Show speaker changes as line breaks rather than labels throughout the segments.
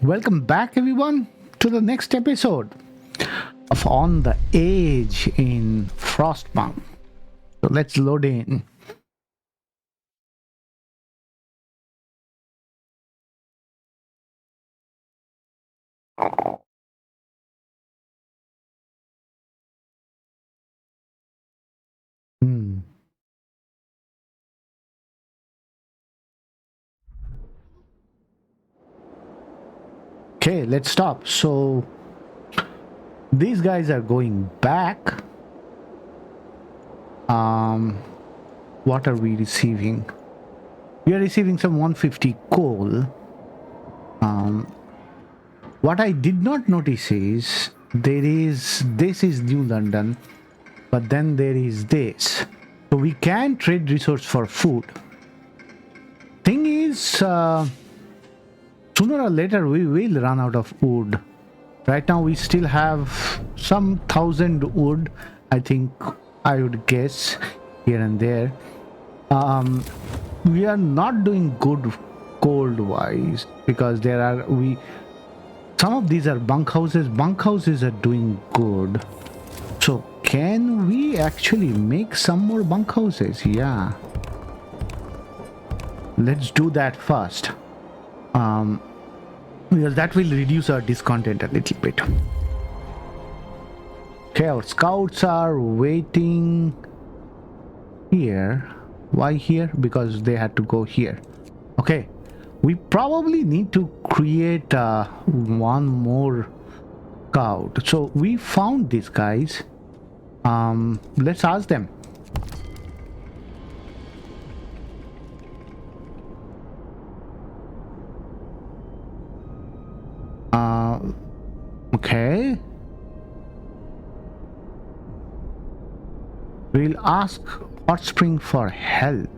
Welcome back, everyone, to the next episode of On the Edge in Frostpunk. So let's load in. Hmm. Okay, let's stop. So these guys are going back. What are we receiving? We are receiving some 150 coal. What I did not notice is this is New London, but then there is this. So we can trade resource for food. Thing is, sooner or later we will run out of wood. Right now we still have some 1,000 wood, I think, I would guess, here and there. We are not doing good cold wise because some of these are bunkhouses. Bunkhouses are doing good. So can we actually make some more bunkhouses? Yeah. Let's do that first. Because that will reduce our discontent a little bit. Okay, our scouts are waiting here. Why here? Because they had to go here. Okay, we probably need to create one more scout. So we found these guys. Let's ask them. Okay. We'll ask Hot Spring for help.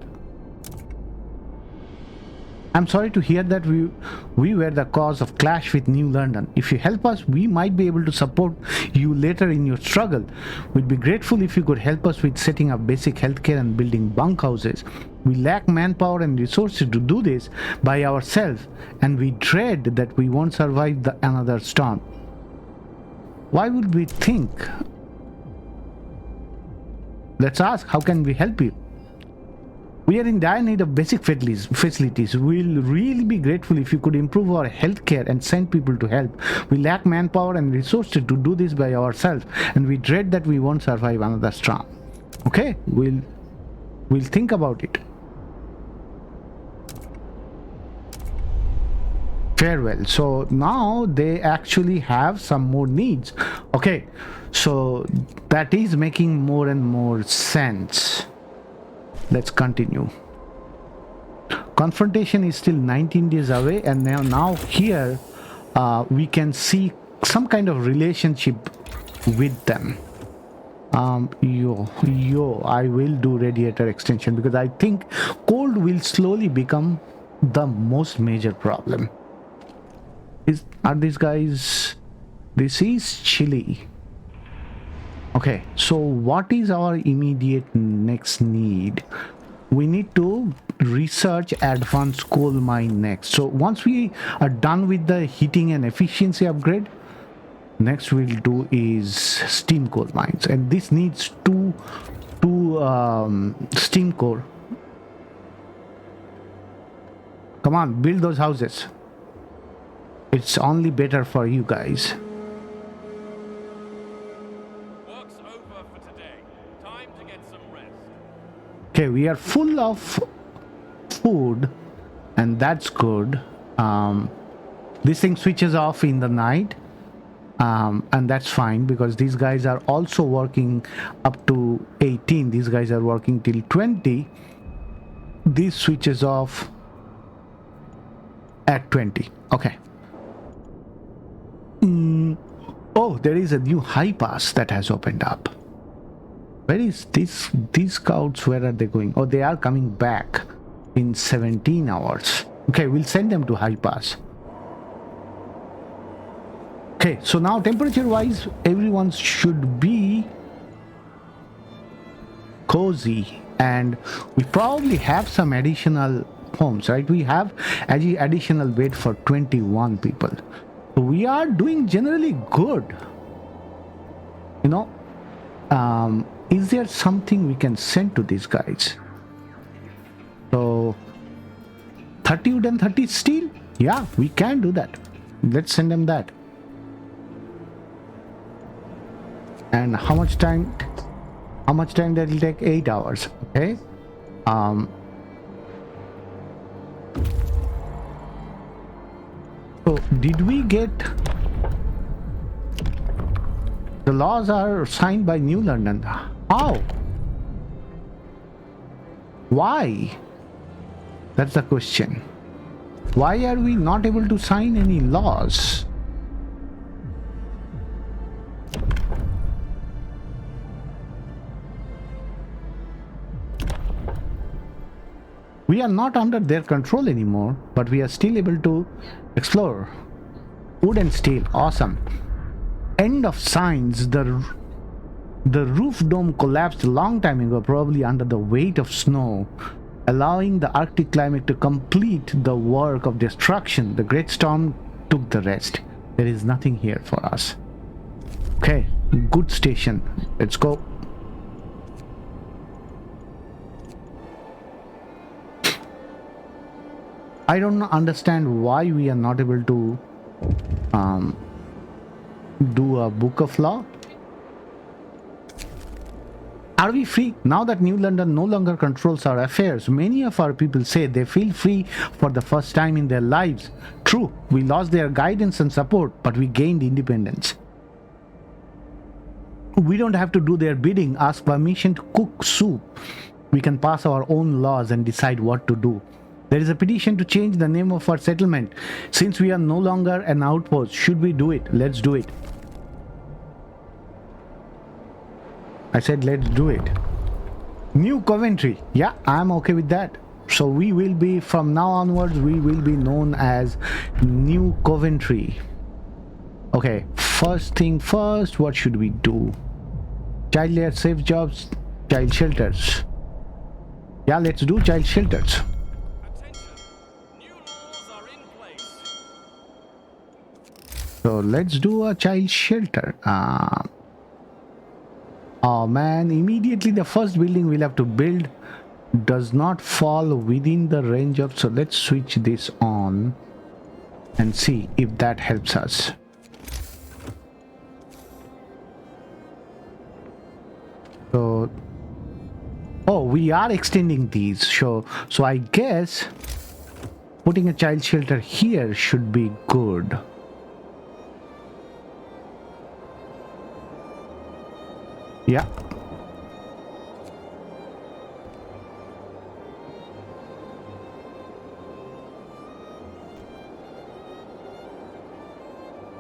I'm sorry to hear that we were the cause of clash with New London. If you help us, we might be able to support you later in your struggle. We'd be grateful if you could help us with setting up basic healthcare and building bunkhouses. We lack manpower and resources to do this by ourselves, and we dread that we won't survive another storm. Why would we think? Let's ask, how can we help you? We are in dire need of basic facilities. We'll really be grateful if you could improve our healthcare and send people to help. We lack manpower and resources to do this by ourselves, and we dread that we won't survive another storm. Okay, we'll think about it. Farewell. So now they actually have some more needs. Okay, so that is making more and more sense. Let's continue. Confrontation is still 19 days away, and now here we can see some kind of relationship with them. I will do radiator extension because I think cold will slowly become the most major problem. Are these guys? This is chilly. Okay, so what is our immediate next need? We need to research advanced coal mine next. So once we are done with the heating and efficiency upgrade, next we'll do is steam coal mines, and this needs two steam core. Come on, build those houses. It's only better for you guys.
Work's over for today. Time to get some rest.
Okay, we are full of food, and that's good. This thing switches off in the night, and that's fine because these guys are also working up to 18. These guys are working till 20. This switches off at 20. Okay. Oh, there is a new high pass that has opened up. Where is these scouts? Where are they going? Oh, they are coming back in 17 hours. Okay, we'll send them to high pass. Okay, so now temperature wise, everyone should be cozy, and we probably have some additional homes, right? We have additional bed for 21 people. So we are doing generally good. You know, is there something we can send to these guys? So 30 wood and 30 steel? Yeah, we can do that. Let's send them that. And how much time? How much time that will take? 8 hours. Okay. So did we get? The laws are signed by New London. How? Why? That's the question. Why are we not able to sign any laws? We are not under their control anymore, but we are still able to explore. Wood and steel, awesome. End of signs. The roof dome collapsed a long time ago, probably under the weight of snow, allowing the Arctic climate to complete the work of destruction. The great storm took the rest. There is nothing here for us. Okay, good station. Let's go. I don't understand why we are not able to do a book of law. Are we free? Now that New London no longer controls our affairs, many of our people say they feel free for the first time in their lives. True, we lost their guidance and support, but we gained independence. We don't have to do their bidding, ask permission to cook soup. We can pass our own laws and decide what to do. There is a petition to change the name of our settlement. Since we are no longer an outpost, should we do it? Let's do it. I said let's do it. New Coventry. Yeah, I'm okay with that. So we will be, from now onwards, we will be known as New Coventry. Okay, first thing first, what should we do? Child layer, safe jobs, child shelters. Yeah, let's do child shelters. So let's do a child shelter. Oh man, immediately the first building we'll have to build does not fall within the range of... So let's switch this on and see if that helps us. So... oh, we are extending these. So I guess putting a child shelter here should be good. Yeah.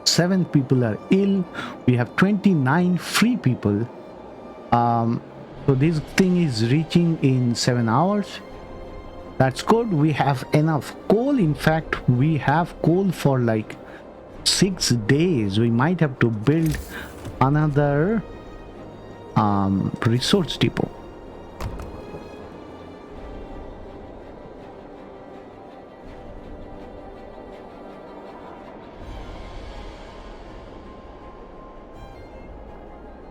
Seven people are ill. We have 29 free people. So this thing is reaching in 7 hours. That's good. We have enough coal. In fact, we have coal for like 6 days. We might have to build another resource depot.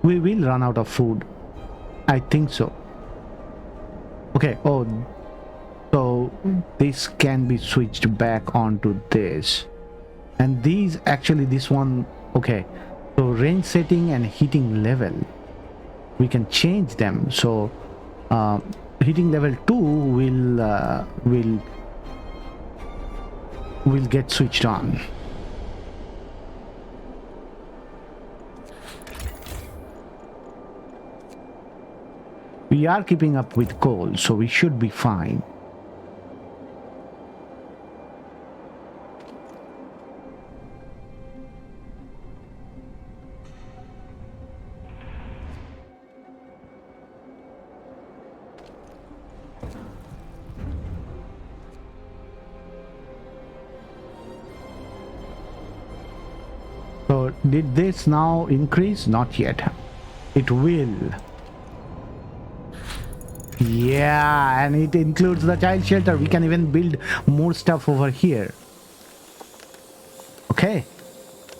We will run out of food. I think so. Okay, oh, so this can be switched back onto this. And these, actually this one, okay. So range setting and heating level, we can change them. So heating level 2 will get switched on. We are keeping up with coal, so we should be fine. So did this now increase? Not yet. It will. Yeah, and it includes the child shelter. We can even build more stuff over here. Okay,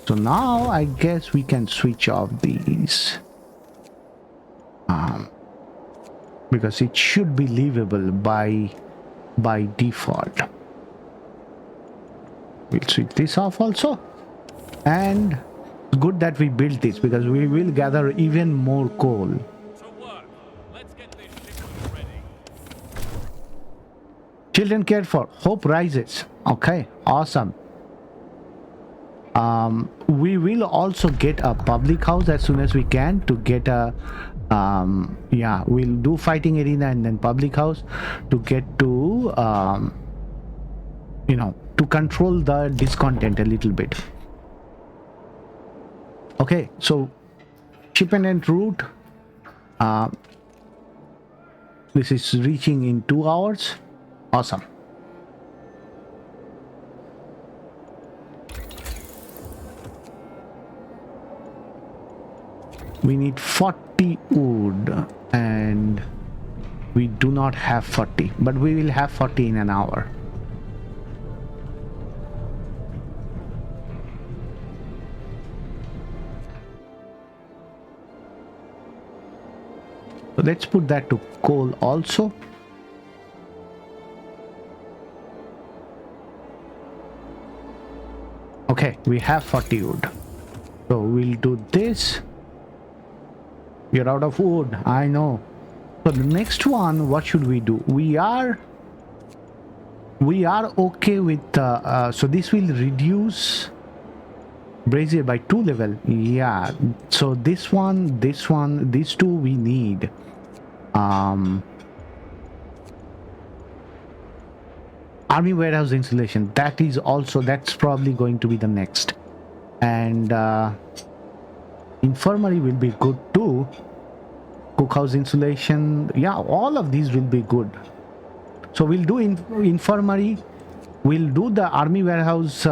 so now I guess we can switch off these. Because it should be livable by default. We'll switch this off also. And it's good that we built this because we will gather even more coal.
To work. Let's get this shipment ready.
Children cared for. Hope rises. Okay, awesome. We will also get a public house as soon as we can to get a yeah, we'll do fighting arena and then public house to get to you know, to control the discontent a little bit. Okay, so shipment route, this is reaching in 2 hours. Awesome. We need 40 wood and we do not have 40, but we will have 40 in an hour. So let's put that to coal also. Okay, we have 40 wood. So we'll do this. We're out of wood, I know. So the next one, what should we do? We are okay with so this will reduce brazier by 2 level. Yeah, so this one, these two we need. Army warehouse insulation, that's probably going to be the next. And infirmary will be good too. Cookhouse insulation, yeah, all of these will be good. So we'll do infirmary, we'll do the army warehouse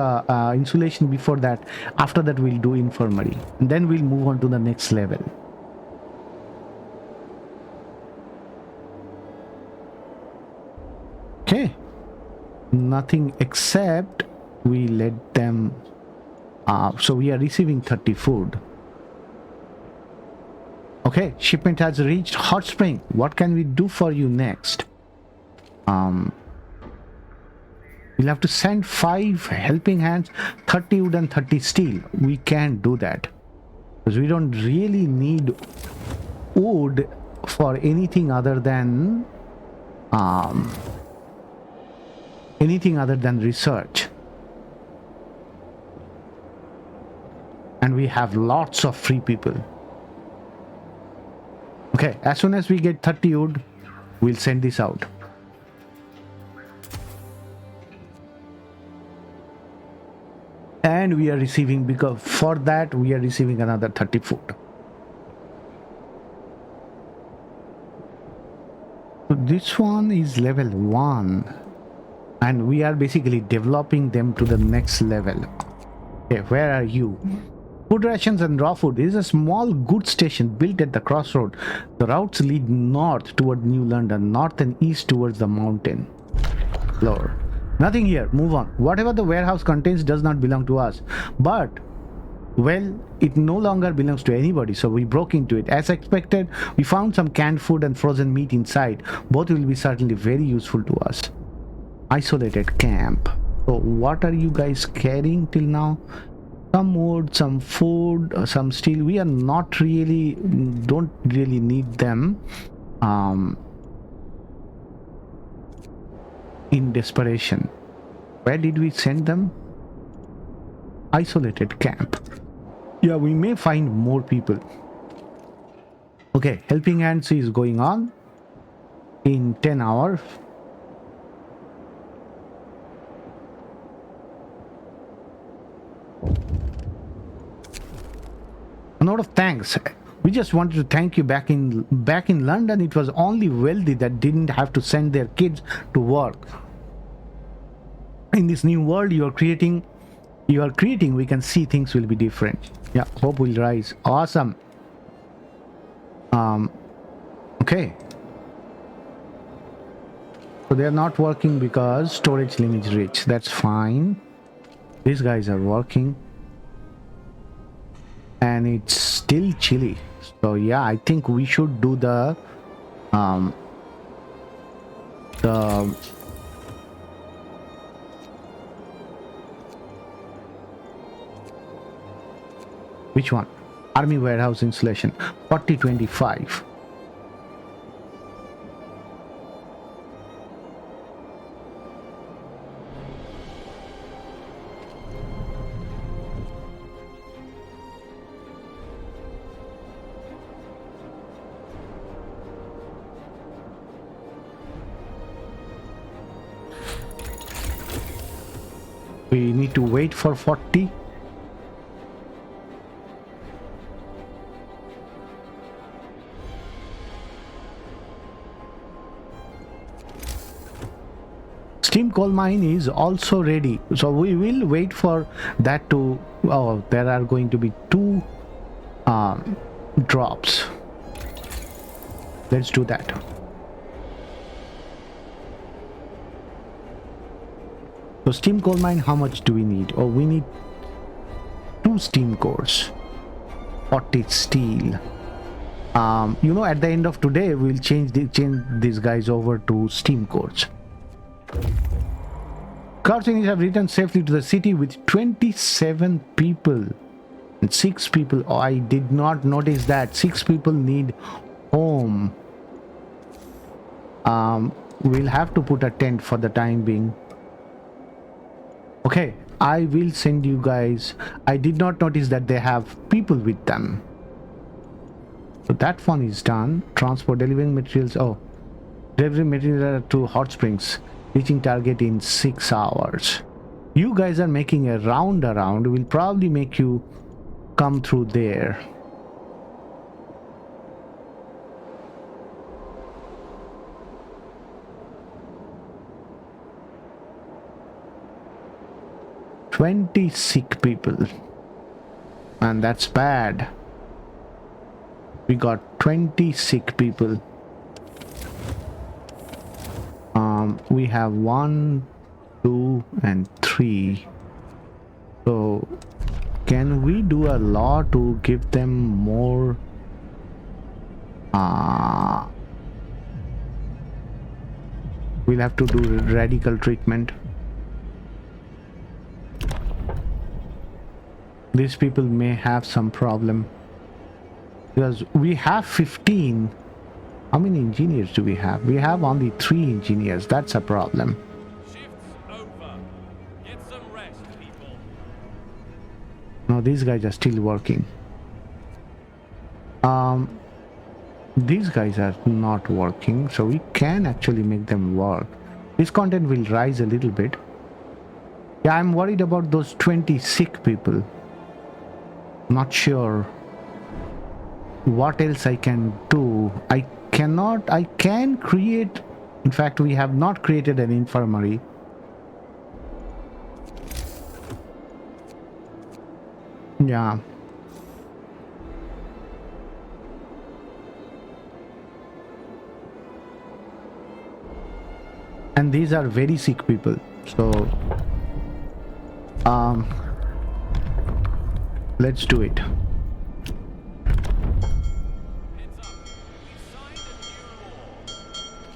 insulation before that. After that we'll do infirmary, and then we'll move on to the next level. Okay, nothing except we let them so we are receiving 30 food. Okay, shipment has reached hot spring. What can we do for you next? We'll have to send 5 helping hands, 30 wood and 30 steel. We can't do that because we don't really need wood for anything other than research. And we have lots of free people. Okay, as soon as we get 30 wood, we'll send this out. And we are receiving, because for that we are receiving another 30 food. So this one is level 1 and we are basically developing them to the next level. Okay, where are you? Food rations and raw food. This is a small goods station built at the crossroad. The routes lead north toward New London, north and east towards the mountain. Lord. Nothing here. Move on. Whatever the warehouse contains does not belong to us. But, well, it no longer belongs to anybody, so we broke into it. As expected, we found some canned food and frozen meat inside. Both will be certainly very useful to us. Isolated camp. So, what are you guys carrying till now? Some wood, some food, some steel. We are not really, don't really need them in desperation. Where did we send them? Isolated camp. Yeah, we may find more people. Okay, helping hands is going on in 10 hours. A note of thanks. We just wanted to thank you. Back in London, it was only wealthy that didn't have to send their kids to work. In this new world you are creating, we can see things will be different. Yeah, hope will rise. Awesome. Okay. So they are not working because storage limit is reached. That's fine. These guys are working. And it's still chilly. So yeah, I think we should do the which one? Army warehouse installation 4025. We need to wait for 40. Steam coal mine is also ready, so we will wait for that to. Oh, there are going to be 2 drops. Let's do that. So steam coal mine, how much do we need? Oh, we need 2 steam cores, 40 steel. You know, at the end of today we'll change these guys over to steam cores. Carcinians have returned safely to the city with 27 people and 6 people. Oh, I did not notice that 6 people need home. We'll have to put a tent for the time being. Okay, I will send you guys. I did not notice that they have people with them. So that one is done. Transport, delivering materials. Oh, delivering material to hot springs, reaching target in 6 hours. You guys are making a round around. We'll probably make you come through there. Sick people, and that's bad. We got 20 sick people. We have 1, 2, and 3. So can we do a law to give them more? We'll have to do radical treatment. These people may have some problem because we have 15. How many engineers do we have? We have only 3 engineers. That's a problem.
Shift's over. Get some rest, people.
No, these guys are still working. These guys are not working, so we can actually make them work. This content will rise a little bit. Yeah, I'm worried about those 20 sick people. Not sure what else I can do. I can create, in fact we have not created an infirmary. Yeah, and these are very sick people, so let's do it.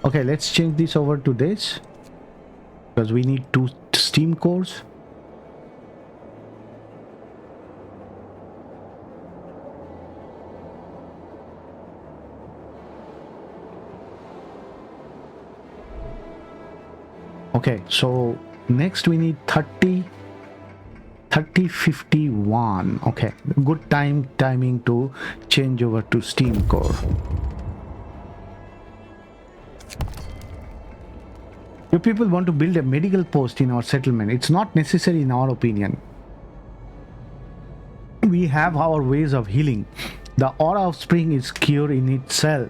Okay, let's change this over to this because we need 2 steam cores. Okay, so next we need 30 51. Okay, good timing to change over to steam core. You people want to build a medical post in our settlement. It's not necessary in our opinion. We have our ways of healing. The aura of spring is cure in itself.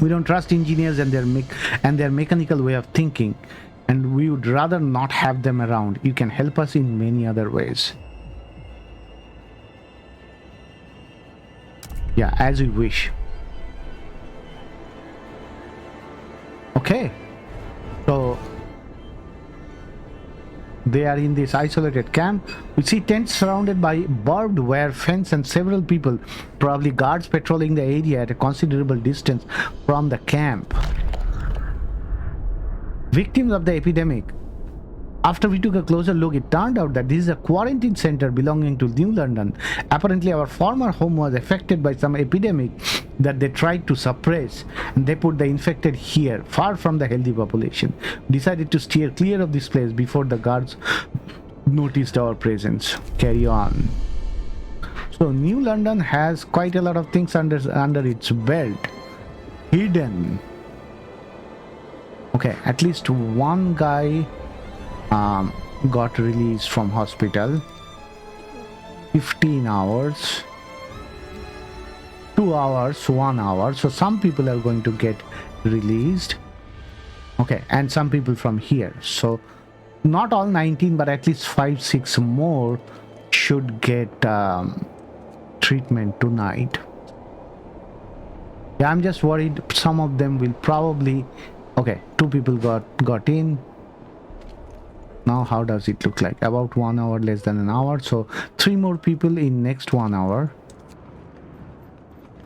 We don't trust engineers and their mechanical way of thinking, and we would rather not have them around. You can help us in many other ways. Yeah, as you wish. Okay, so They are in this isolated camp. We see tents surrounded by barbed wire fence and several people, probably guards, patrolling the area at a considerable distance from the camp. Victims of the epidemic. After we took a closer look, it turned out that this is a quarantine center belonging to New London. Apparently, our former home was affected by some epidemic that they tried to suppress, and they put the infected here, far from the healthy population. Decided to steer clear of this place before the guards noticed our presence. Carry on. So, New London has quite a lot of things under its belt. Hidden. Okay, at least one guy got released from hospital. 15 hours, 2 hours, 1 hour. So some people are going to get released. Okay, and some people from here. So not all 19, but at least 5-6 more should get treatment tonight. Yeah, I'm just worried some of them will probably... Okay, 2 people got in. Now how does it look like? About 1 hour, less than an hour. So 3 more people in next 1 hour.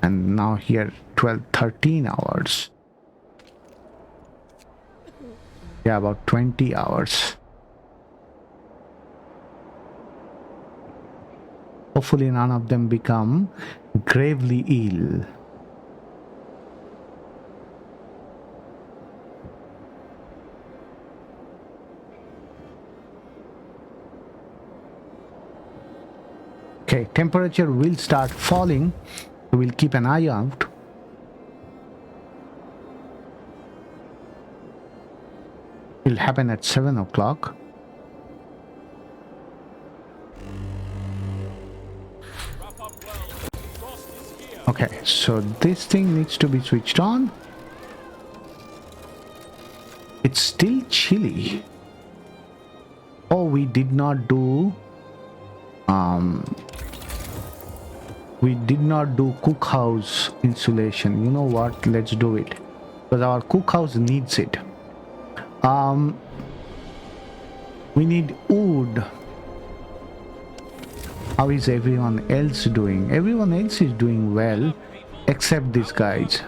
And now here 13 hours. Yeah, about 20 hours. Hopefully none of them become gravely ill. Okay, temperature will start falling. We'll keep an eye out. It'll happen at 7 o'clock. Okay, so this thing needs to be switched on. It's still chilly. Oh, we did not do cookhouse insulation. You know what, let's do it, because our cookhouse needs it. We need wood. How is everyone else doing? Everyone else is doing well except these guys.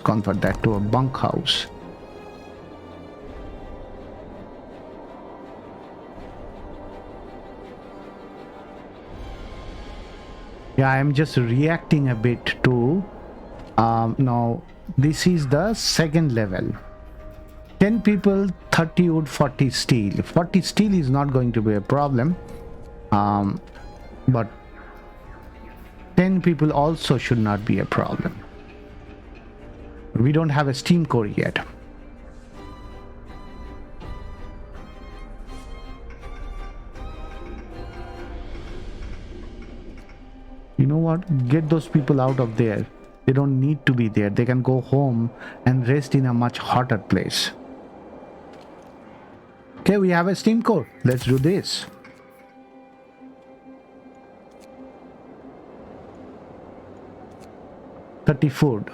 Convert that to a bunkhouse. Yeah, I'm just reacting a bit to now this is the second level. 10 people, 30 wood, 40 steel. 40 steel is not going to be a problem, but 10 people also should not be a problem. We don't have a steam core yet. You know what? Get those people out of there. They don't need to be there. They can go home and rest in a much hotter place. Okay, we have a steam core. Let's do this. $30 food.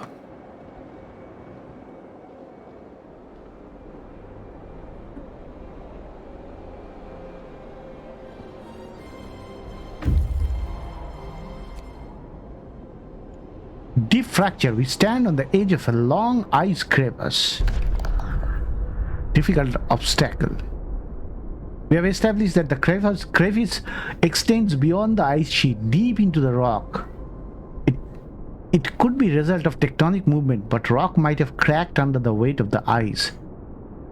Deep fracture. We stand on the edge of a long ice crevasse. Difficult obstacle. We have established that the crevice extends beyond the ice sheet, deep into the rock. It could be a result of tectonic movement, but rock might have cracked under the weight of the ice.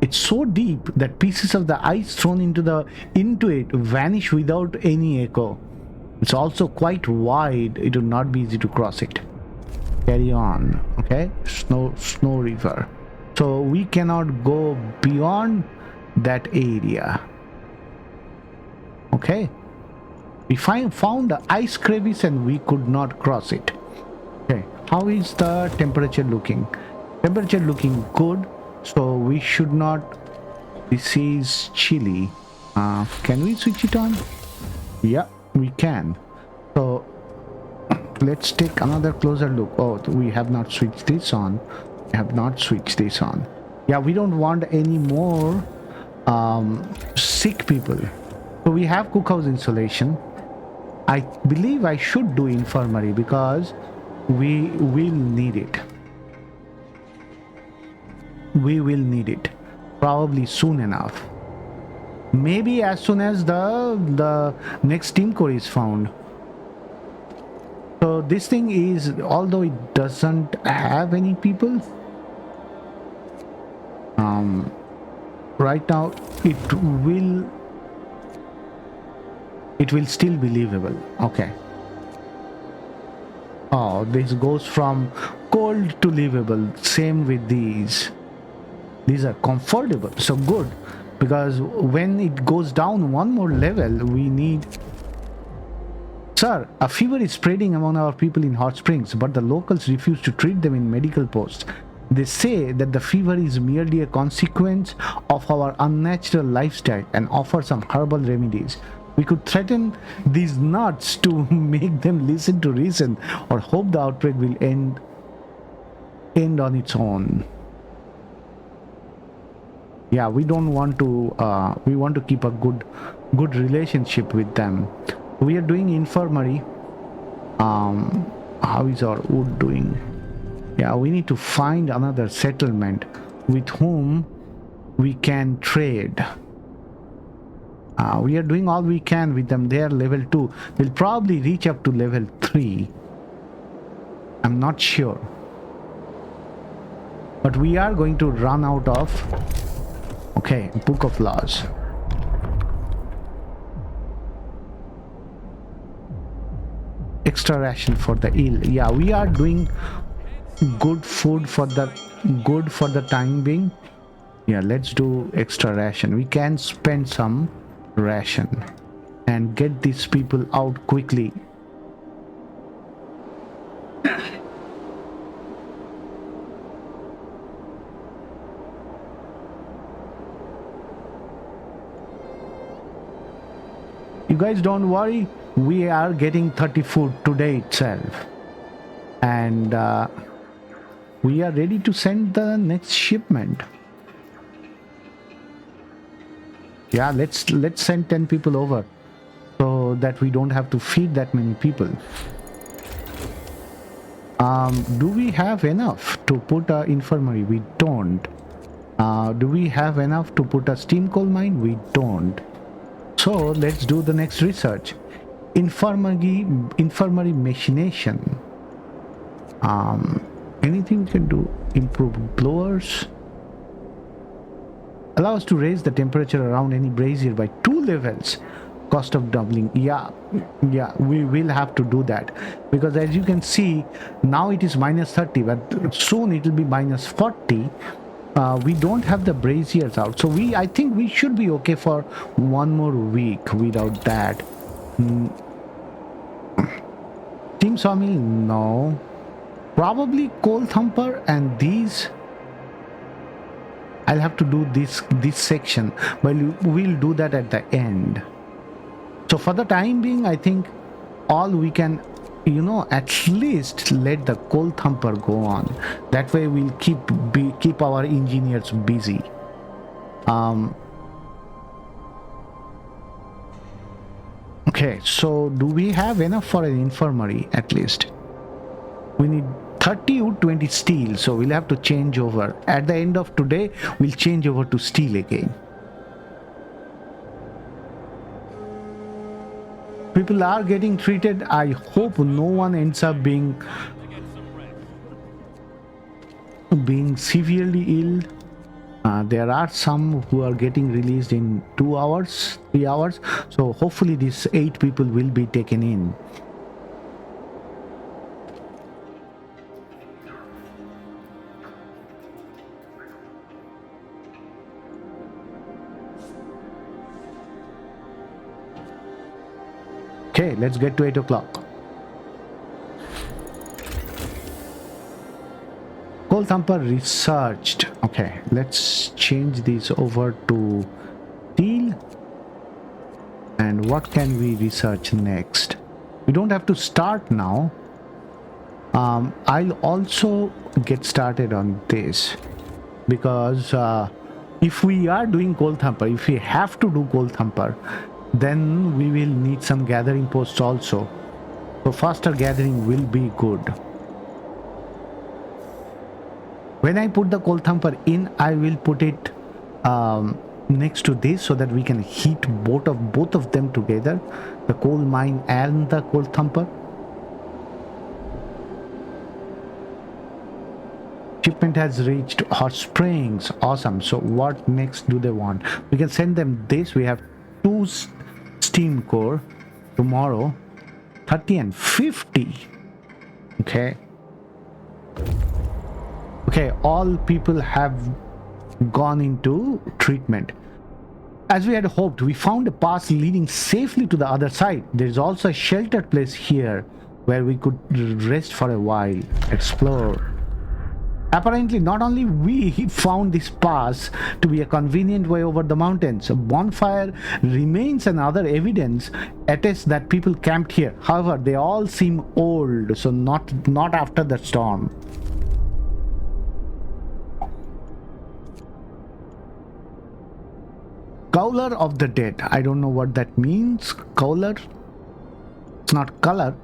It's so deep that pieces of the ice thrown into it vanish without any echo. It's also quite wide. It would not be easy to cross it. Carry on. Okay, snow river. So we cannot go beyond that area. Okay, we found the ice crevice and we could not cross it. Okay, how is the temperature looking? Temperature looking good, so we should not... This is chilly. Can we switch it on? Yeah, we can. So let's take another closer look. Oh, we have not switched this on. We have not switched this on. Yeah, we don't want any more sick people. So we have cookhouse insulation. I believe I should do infirmary because we will need it. We will need it probably soon enough. Maybe as soon as the next team core is found. So this thing is, although it doesn't have any people, right now it will still be livable. Okay. Oh, this goes from cold to livable. Same with these. These are comfortable. So good. Because when it goes down one more level, we need... Sir, a fever is spreading among our people in Hot Springs, but the locals refuse to treat them in medical posts. They say that the fever is merely a consequence of our unnatural lifestyle and offer some herbal remedies. We could threaten these nuts to make them listen to reason or hope the outbreak will end on its own. Yeah, we don't want to we want to keep a good relationship with them. We are doing infirmary. How is our wood doing? Yeah, we need to find another settlement with whom we can trade. We are doing all we can with them. They are level 2. We'll probably reach up to level 3. I'm not sure. But we are going to run out of... Okay, Book of Laws. Extra ration for the ill. Yeah, we are doing good food for the time being. Yeah, let's do extra ration. We can spend some ration and get these people out quickly. You guys don't worry, we are getting 30 food today itself, and we are ready to send the next shipment. Yeah, let's send 10 people over so that we don't have to feed that many people. Do we have enough to put a infirmary? We don't. Do we have enough to put a steam coal mine? We don't. So let's do the next research. Infirmary machination. Anything we can do? Improve blowers. Allow us to raise the temperature around any brazier by 2 levels. Cost of doubling. Yeah, we will have to do that, because as you can see now it is -30, but soon it will be -40. We don't have the braziers out, so I think we should be okay for 1 more week without that. Steam sawmill, no. Probably coal thumper, and these I'll have to do this section, but we'll do that at the end. So for the time being, I think all we can, at least let the coal thumper go on. That way we'll keep our engineers busy. Okay, so do we have enough for an infirmary? At least we need 30 wood, 20 steel, so we'll have to change over. At the end of today, we'll change over to steel again. People are getting treated. I hope no one ends up being severely ill. There are some who are getting released in 2 hours, 3 hours. So hopefully these 8 people will be taken in. Okay, let's get to 8 o'clock. Coal thumper researched. Okay, let's change these over to steel. And what can we research next? We don't have to start now. I'll also get started on this. because if we are doing coal thumper, if we have to do coal thumper, then we will need some gathering posts also. So faster gathering will be good. When I put the coal thumper in, I will put it next to this so that we can heat both of them together, the coal mine and the coal thumper. Shipment has reached Hot Springs. Awesome. So what next do they want? We can send them this. We have 2 steam core tomorrow, 30 and 50. Okay. Okay, all people have gone into treatment. As we had hoped, we found a path leading safely to the other side. There is also a sheltered place here where we could rest for a while, explore. Apparently, not only we found this pass to be a convenient way over the mountains. A bonfire remains and other evidence attests that people camped here. However, they all seem old, so not after the storm. Cowler of the dead. I don't know what that means. Cowler? It's not color.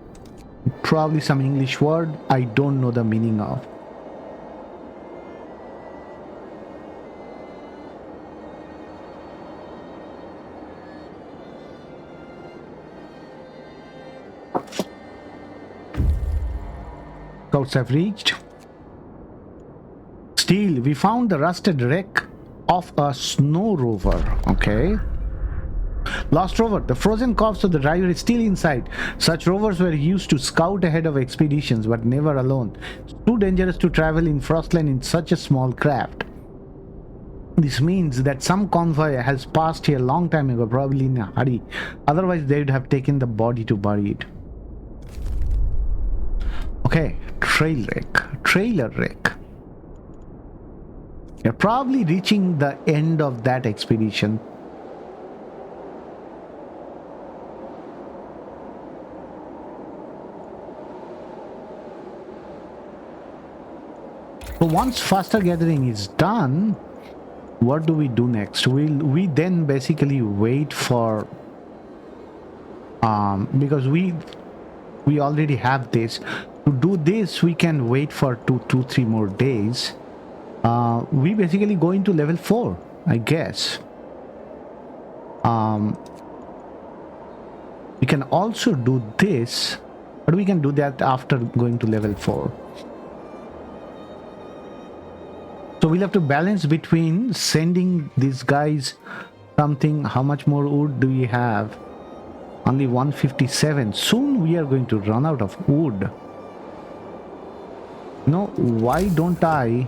Probably some English word I don't know the meaning of. Scouts have reached. Still, we found the rusted wreck of a snow rover. Okay. Lost rover. The frozen corpse of the driver is still inside. Such rovers were used to scout ahead of expeditions, but never alone. It's too dangerous to travel in Frostland in such a small craft. This means that some convoy has passed here a long time ago, probably in a hurry. Otherwise, they would have taken the body to bury it. Okay, trailer wreck. You're probably reaching the end of that expedition. So once faster gathering is done, what do we do next? We then basically wait for because we already have this. To do this, we can wait for 3 more days. We basically go into level 4, I guess. We can also do this, but we can do that after going to level 4. So we'll have to balance between sending these guys something. How much more wood do we have? Only 157. Soon we are going to run out of wood. No, why don't I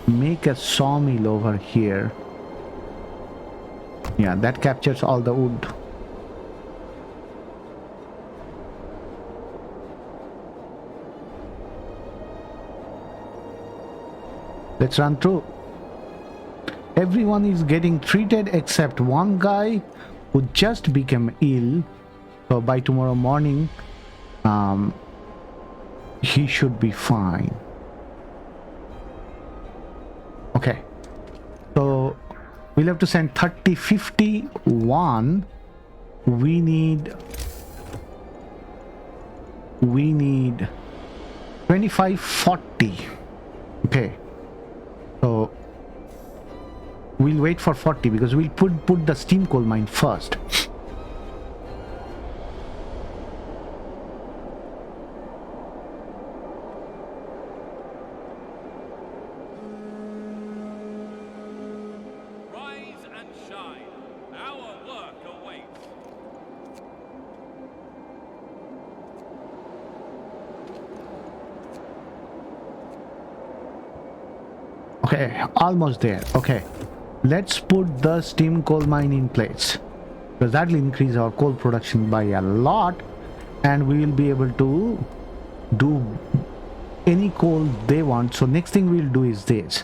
make a sawmill over here? Yeah, that captures all the wood. Let's run through. Everyone is getting treated except one guy who just became ill. So by tomorrow morning, he should be fine. Okay. So we'll have to send 30, 51. We need 25, 40. Okay. So we'll wait for 40 because we'll put the steam coal mine first.
Rise and shine. Our work awaits.
Okay, almost there. Okay, let's put the steam coal mine in place because that will increase our coal production by a lot, and we will be able to do any coal they want. So next thing we'll do is this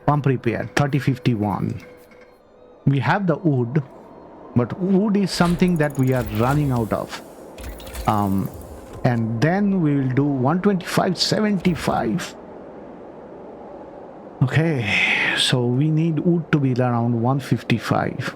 pump repair 3051. We have the wood, but wood is something that we are running out of. And then we will do 125, 75. Okay, so we need wood to be around 155.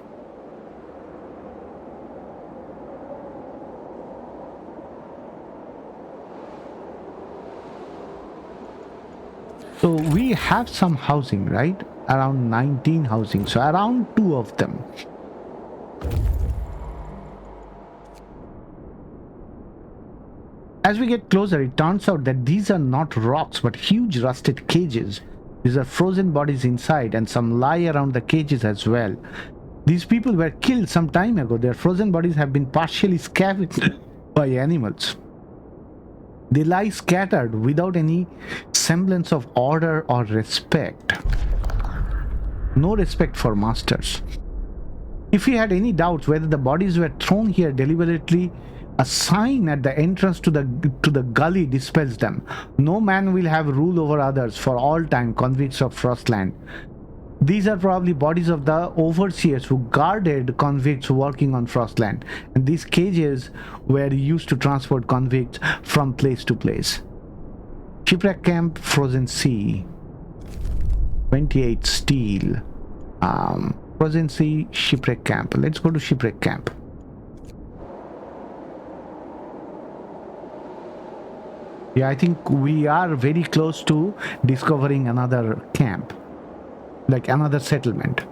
So we have some housing, right? Around 19 housing. So around 2 of them. As we get closer, it turns out that these are not rocks but huge rusted cages. These are frozen bodies inside, and some lie around the cages as well. These people were killed some time ago. Their frozen bodies have been partially scavenged by animals. They lie scattered without any semblance of order or respect. No respect for masters. If he had any doubts whether the bodies were thrown here deliberately, a sign at the entrance to the gully dispels them. No man will have rule over others for all time, convicts of Frostland. These are probably bodies of the overseers who guarded convicts working on Frostland, and these cages were used to transport convicts from place to place. Shipwreck Camp, Frozen Sea. 28 steel. Frozen Sea, Shipwreck Camp. Let's go to Shipwreck Camp. Yeah, I think we are very close to discovering another camp, like another settlement.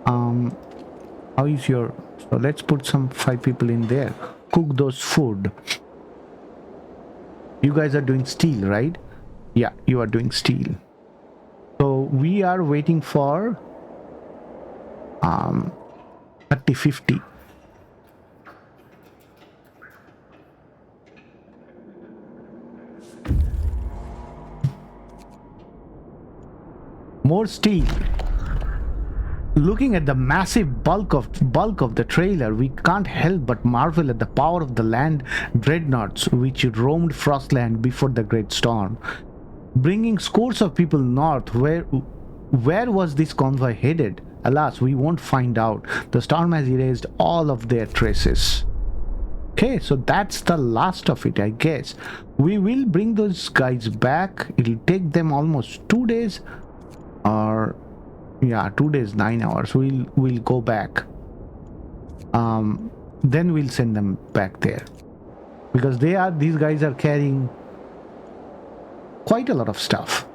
How is your... So let's put some 5 people in there. Cook those food. You guys are doing steel, right? Yeah, you are doing steel. So we are waiting for 30-50. More steel. Looking at the massive bulk of the trailer, we can't help but marvel at the power of the land dreadnoughts which roamed Frostland before the Great Storm, bringing scores of people north. Where was this convoy headed? Alas, we won't find out. The storm has erased all of their traces. Okay, so that's the last of it, I guess. We will bring those guys back. It'll take them almost 2 days, or yeah, 2 days, 9 hours. We'll go back. Then we'll send them back there, because these guys are carrying quite a lot of stuff.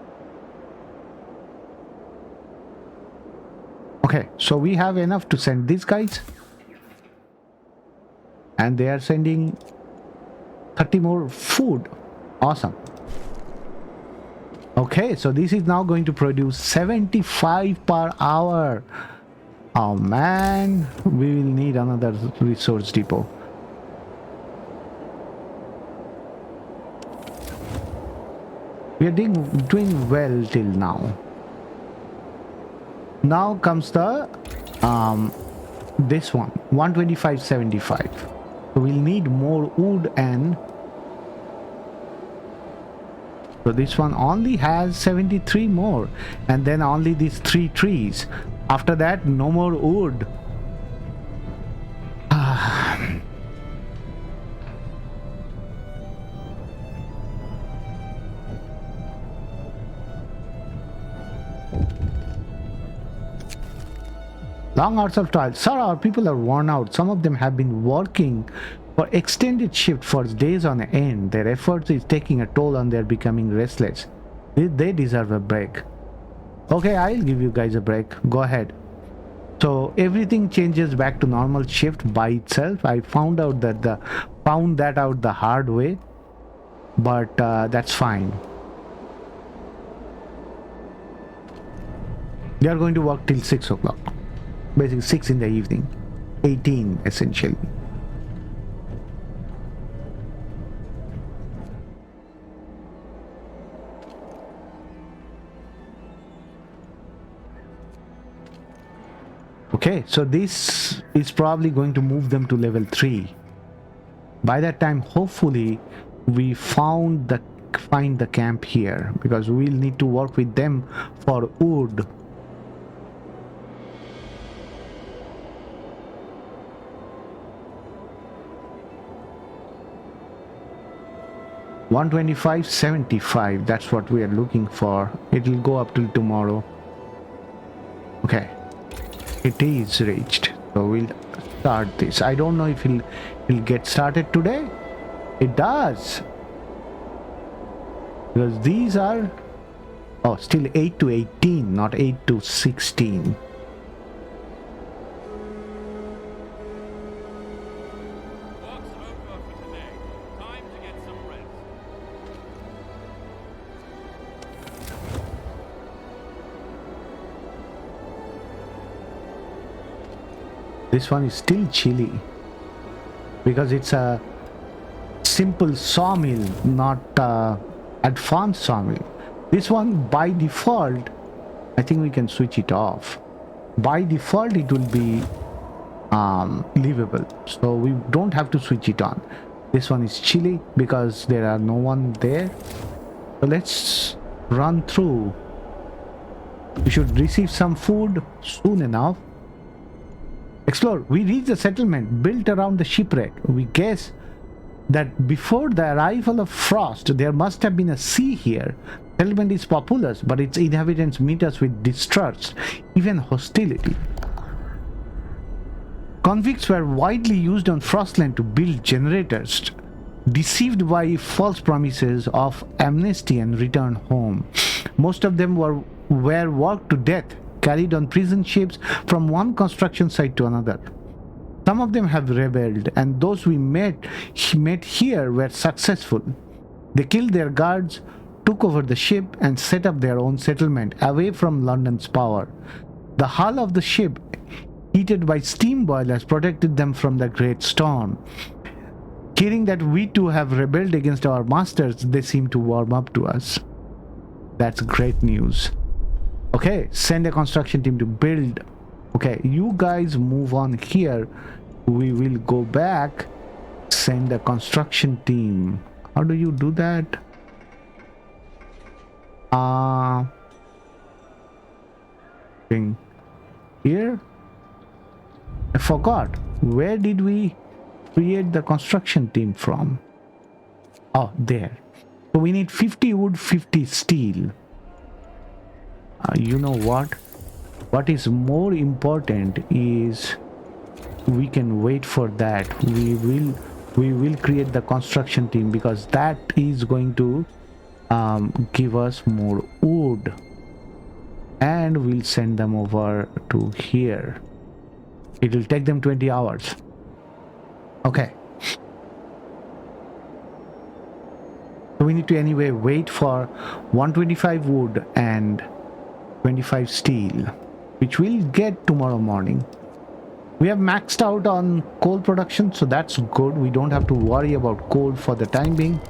Okay, so we have enough to send these guys, and they are sending 30 more food. Awesome. Okay, so this is now going to produce 75 per hour. Oh man, we will need another resource depot. We are doing well till now. Now comes the this one, 125.75. So we'll need more wood, and so this one only has 73 more, and then only these 3 trees. After that, no more wood. Long hours of toil. Sir, our people are worn out. Some of them have been working for extended shift for days on end. Their efforts is taking a toll on their becoming restless. They deserve a break. Okay, I'll give you guys a break. Go ahead. So everything changes back to normal shift by itself. I found that out the hard way, but that's fine. They are going to work till 6 o'clock. Basically 6 in the evening. 18 essentially. Okay, so this is probably going to move them to level 3. By that time, hopefully, we find the camp here, because we'll need to work with them for wood. 125.75. That's what we are looking for. It will go up till tomorrow. Okay, it is reached, so we'll start this. I don't know if he'll get started today. It does, because these are still 8 to 18, not 8 to 16.
Work's over for today. Time to get some rest.
This one is still chilly because it's a simple sawmill, not advanced sawmill. This one by default, I think we can switch it off. By default it will be livable, so we don't have to switch it on. This one is chilly because there are no one there. So let's run through. We should receive some food soon enough. Explore. We reached the settlement built around the shipwreck. We guess that before the arrival of Frost, there must have been a sea here. Settlement is populous, but its inhabitants meet us with distrust, even hostility. Convicts were widely used on Frostland to build generators, deceived by false promises of amnesty and return home. Most of them were worked to death, carried on prison ships from one construction site to another. Some of them have rebelled, and those we met here were successful. They killed their guards, took over the ship, and set up their own settlement away from London's power. The hull of the ship, heated by steam boilers, protected them from the great storm. Hearing that we too have rebelled against our masters, they seem to warm up to us. That's great news. Okay, send a construction team to build. Okay, you guys move on here. We will go back. Send a construction team. How do you do that? Thing here. I forgot. Where did we create the construction team from? Oh, there. So we need 50 wood, 50 steel. You know what? What is more important is we can wait for that. We will create the construction team because that is going to give us more wood, and we'll send them over to here. It will take them 20 hours. Okay. So we need to anyway wait for 125 wood and 25 steel, which we'll get tomorrow morning. We have maxed out on coal production, so that's good. We don't have to worry about coal for the time being.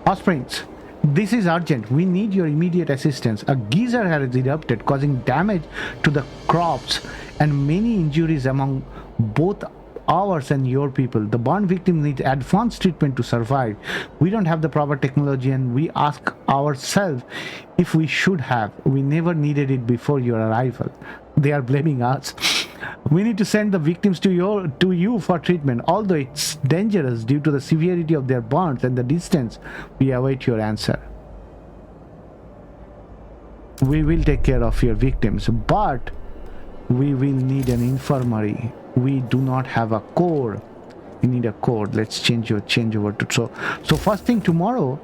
Hot Springs, this is urgent. We need your immediate assistance. A geyser has erupted, causing damage to the crops and many injuries among both ours and your people. The burn victim needs advanced treatment to survive. We don't have the proper technology, and we ask ourselves if we should have. We never needed it before your arrival. They are blaming us. We need to send the victims to you for treatment. Although it's dangerous due to the severity of their burns and the distance, we await your answer. We will take care of your victims, but we will need an infirmary. We do not have a core. We need a core. Let's change over to so first thing tomorrow,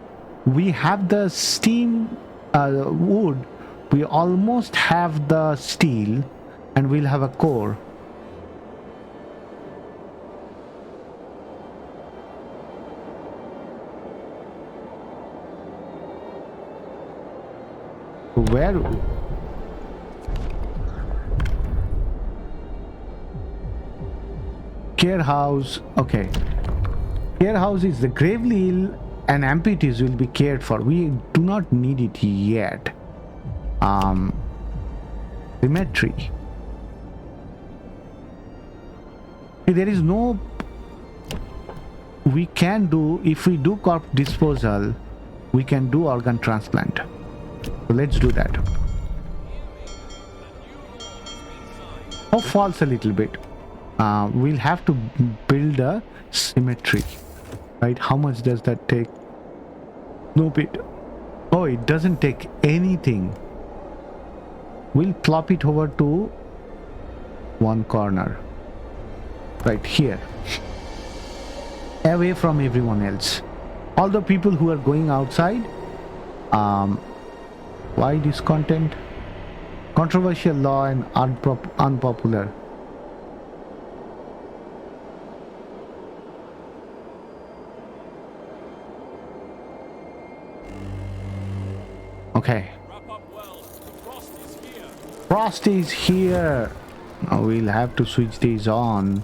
we have the steam wood. We almost have the steel, and we'll have a core. Where? Care house. Okay. Care house is the gravely ill and amputees will be cared for. We do not need it yet. Cemetery. There is no. We can do, if we do corpse disposal, we can do organ transplant. So let's do that. Oh, falls a little bit. We'll have to build a cemetery, right? How much does that take? Nope it. Oh, it doesn't take anything. We'll plop it over to one corner. Right here. Away from everyone else. All the people who are going outside. Why this content? Controversial law and unpopular. Okay.
Wrap up well. Frost is here.
Frost is here. Now we'll have to switch these on.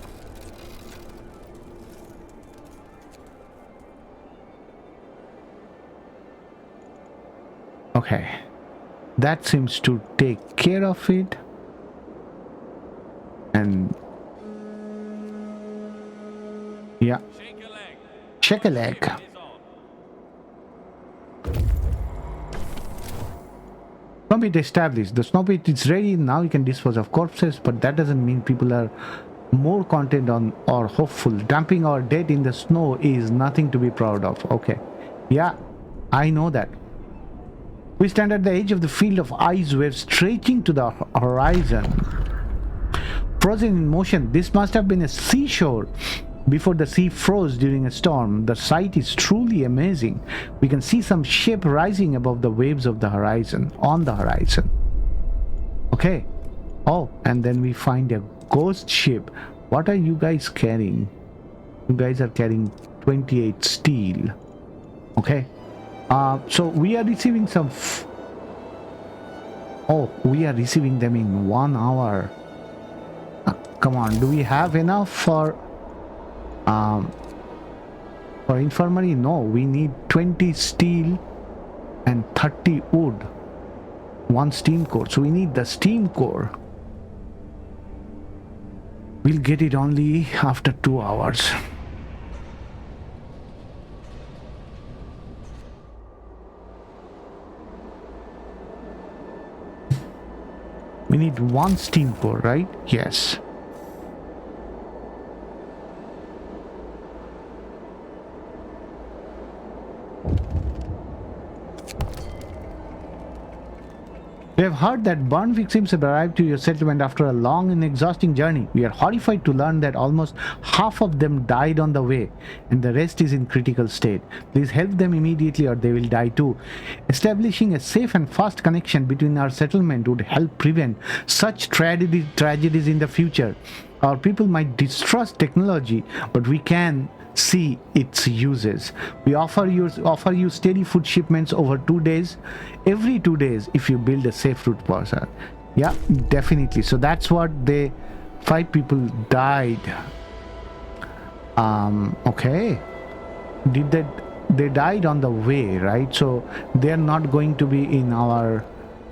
Okay. That seems to take care of it. And yeah.
Shake a leg.
Check a leg.
Is on.
Snow pit established. The snow pit is ready. Now you can dispose of corpses, but that doesn't mean people are more content on or hopeful. Dumping our dead in the snow is nothing to be proud of. Okay. Yeah, I know that. We stand at the edge of the field of ice wave stretching to the horizon. Frozen in motion. This must have been a seashore before the sea froze during a storm. The sight is truly amazing. We can see some shape rising above the waves of the horizon, on the horizon. Okay. Oh, and then we find a ghost ship. What are you guys carrying? You guys are carrying 28 steel. Okay. So we are receiving some we are receiving them in 1 hour. Come on, do we have enough for infirmary? No, we need 20 steel and 30 wood. 1 steam core. So we need the steam core. We'll get it only after 2 hours. We need 1 steam core, right? Yes. We have heard that burn victims have arrived to your settlement after a long and exhausting journey. We are horrified to learn that almost half of them died on the way, and the rest is in critical state. Please help them immediately or they will die too. Establishing a safe and fast connection between our settlement would help prevent such tragedies in the future. Our people might distrust technology, but we can see its uses. We offer you steady food shipments over 2 days, every 2 days, if you build a safe route parcel. Yeah, definitely. So that's what 5 people died. Okay, they died on the way, right? So they're not going to be in our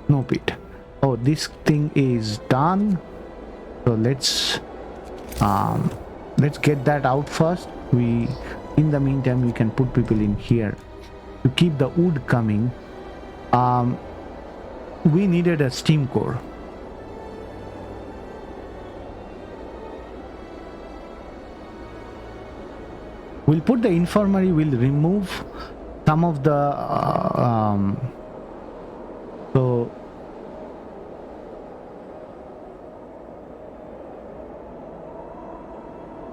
snow pit. Oh, this thing is done. So let's get that out first. In the meantime, we can put people in here to keep the wood coming. We needed a steam core. We'll put the infirmary. We'll remove some of the so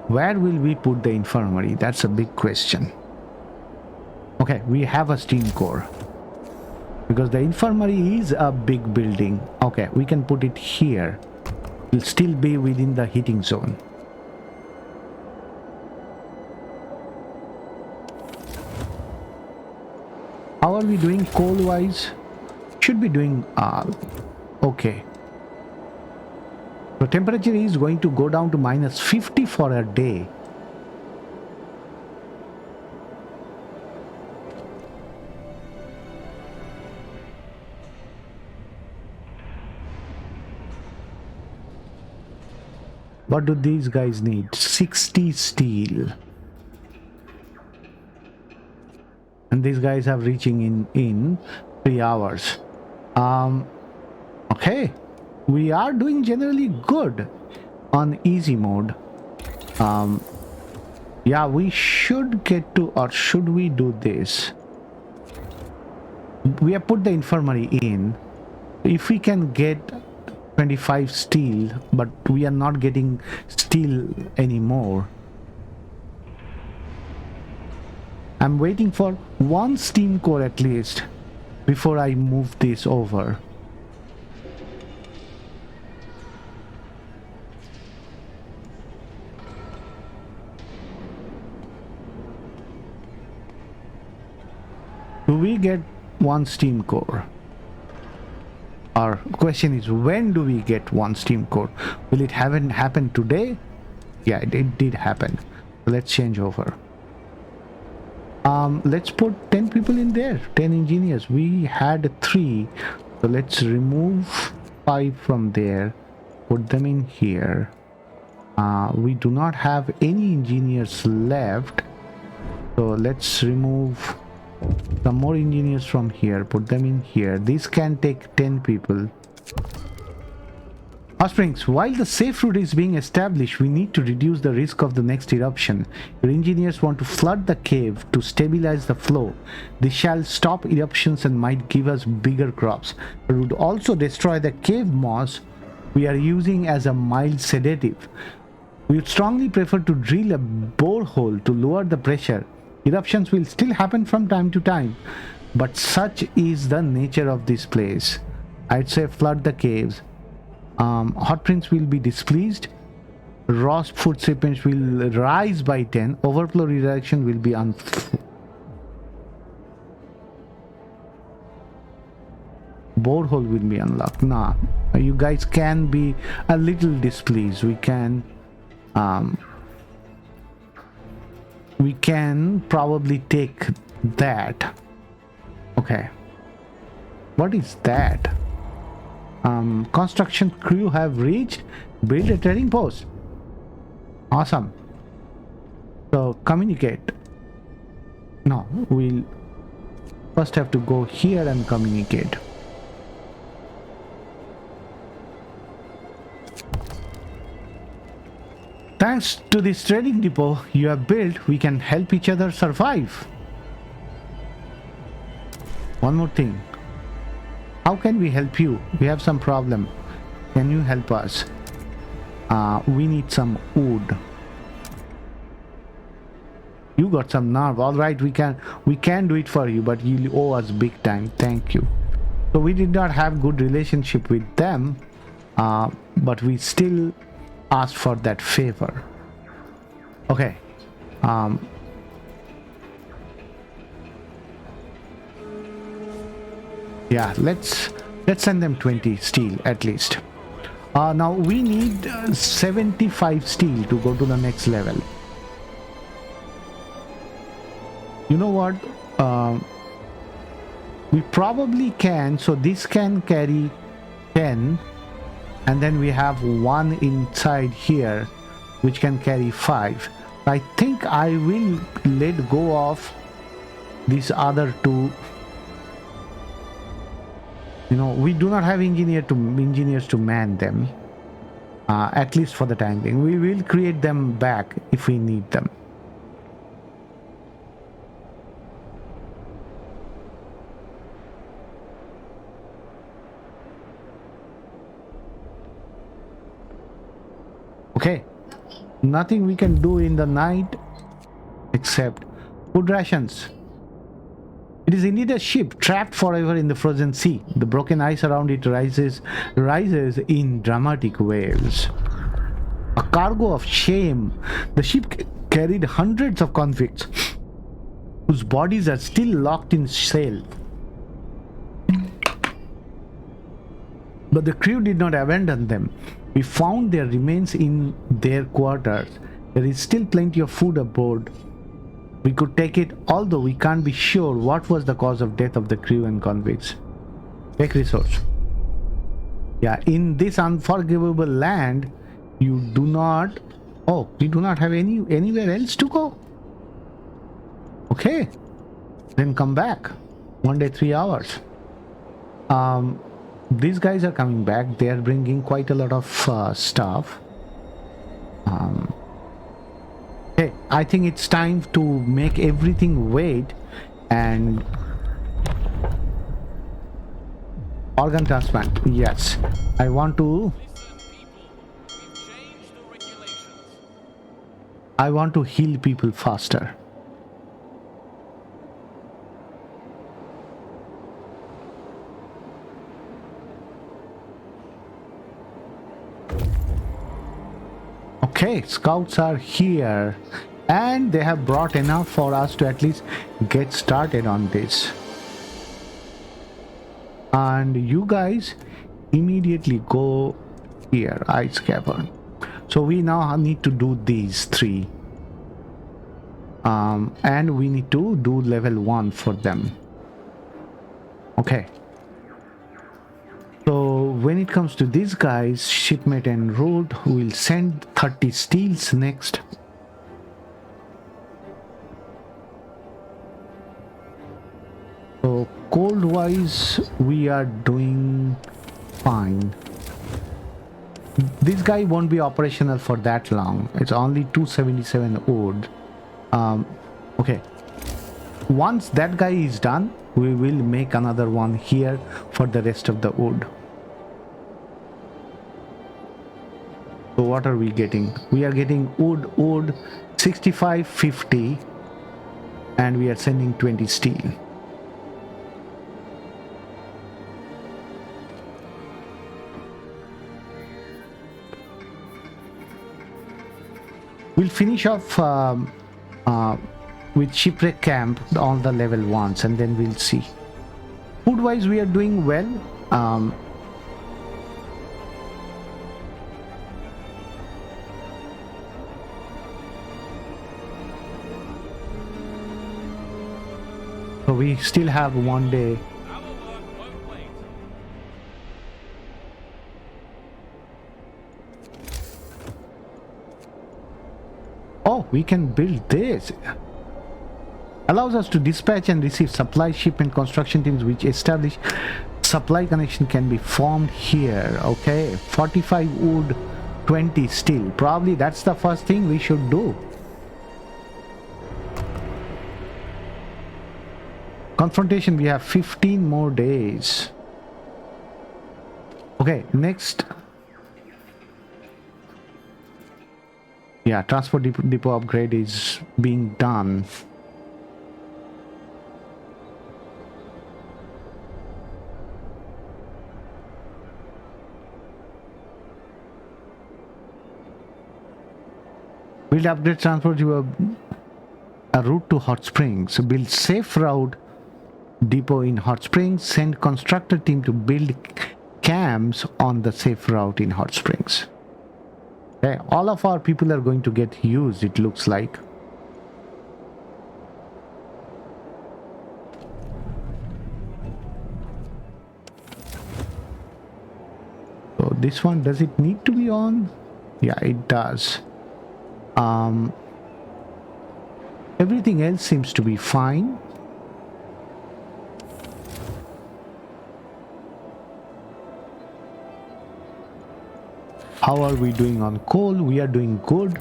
where will we put the infirmary? That's a big question. Okay, we have a steam core because the infirmary is a big building. Okay, we can put it here. It'll still be within the heating zone. How are we doing coal wise? Should be doing okay. So temperature is going to go down to -50 for a day. What do these guys need? 60 steel. And these guys are reaching in 3 hours. Okay. We are doing generally good on easy mode. Yeah, we should get to, or should we do this? We have put the infirmary in. If we can get 25 steel, but we are not getting steel anymore. I'm waiting for one steam core at least before I move this over. Do we get one steam core? Our question is, when do we get one steam core? Will it haven't happened today? Yeah, it did happen. Let's change over. Let's put 10 people in there, 10 engineers. We had 3, so let's remove 5 from there, put them in here. We do not have any engineers left, so let's remove some more engineers from here, put them in here. This can take 10 people. Hot Springs, while the safe route is being established, we need to reduce the risk of the next eruption. Your engineers want to flood the cave to stabilize the flow. This shall stop eruptions and might give us bigger crops, but would also destroy the cave moss we are using as a mild sedative. We would strongly prefer to drill a borehole to lower the pressure. Eruptions will still happen from time to time, but such is the nature of this place. I'd say flood the caves. Hot Prince will be displeased. Raw food shipments will rise by 10. Overflow redirection will be borehole will be unlocked. Nah, you guys can be a little displeased. We can probably take that. Okay, what is that? Construction crew have reached. Build a trading post. Awesome. So communicate. No, we'll first have to go here and communicate. Thanks to this trading depot you have built, we can help each other survive. One more thing. How can we help you? We have some problem. Can you help us? We need some wood. You got some nerve. All right, we can do it for you, but you owe us big time. Thank you. So we did not have good relationship with them, but we still asked for that favor. Okay. Yeah, let's send them 20 steel at least. Now we need 75 steel to go to the next level. You know what? We probably can. So this can carry 10, and then we have one inside here which can carry 5. I think I will let go of these other 2. You know, we do not have engineers to man them, at least for the time being. We will create them back if we need them. Okay, nothing we can do in the night except food rations. It is indeed a ship trapped forever in the frozen sea. The broken ice around it rises in dramatic waves. A cargo of shame. The ship carried hundreds of convicts whose bodies are still locked in sail. But the crew did not abandon them. We found their remains in their quarters. There is still plenty of food aboard. We could take it, although we can't be sure what was the cause of death of the crew and convicts. Take resource. Yeah, in this unforgivable land, you do not... Oh, we do not have anywhere else to go. Okay. Then come back. 1 day, 3 hours. These guys are coming back. They are bringing quite a lot of stuff. Okay, I think it's time to make everything wait and Organ transplant. Yes. I want to
Listen, people. We've changed the regulations.
I want to heal people faster. Okay, scouts are here and they have brought enough for us to at least get started on this. And you guys immediately go here, ice cavern. So we now need to do these three. And we need to do level 1 for them. Okay. So when it comes to these guys, shipment and road, we'll send 30 steels next. So cold wise, we are doing fine. This guy won't be operational for that long. It's only 277 wood. Okay. Once that guy is done, we will make another one here for the rest of the wood. So what are we getting? We are getting wood 6550 and we are sending 20 steel. We'll finish off with shipwreck camp on the level 1s and then we'll see. Food wise we are doing well. So we still have one day.
Our work won't wait.
Oh, we can build this. Allows us to dispatch and receive supply shipment construction teams which establish supply connection can be formed here. Okay, 45 wood, 20 steel. Probably that's the first thing we should do. Confrontation, we have 15 more days. Okay, next. Yeah, transport depot upgrade is being done. Build upgrade transport to a route to Hot Springs. Build safe route depot in Hot Springs. Send constructor team to build camps on the safe route in Hot Springs. Okay, all of our people are going to get used, it looks like. So this one, does it need to be on? Yeah, it does. Everything else seems to be fine. How are we doing on coal? We are doing good.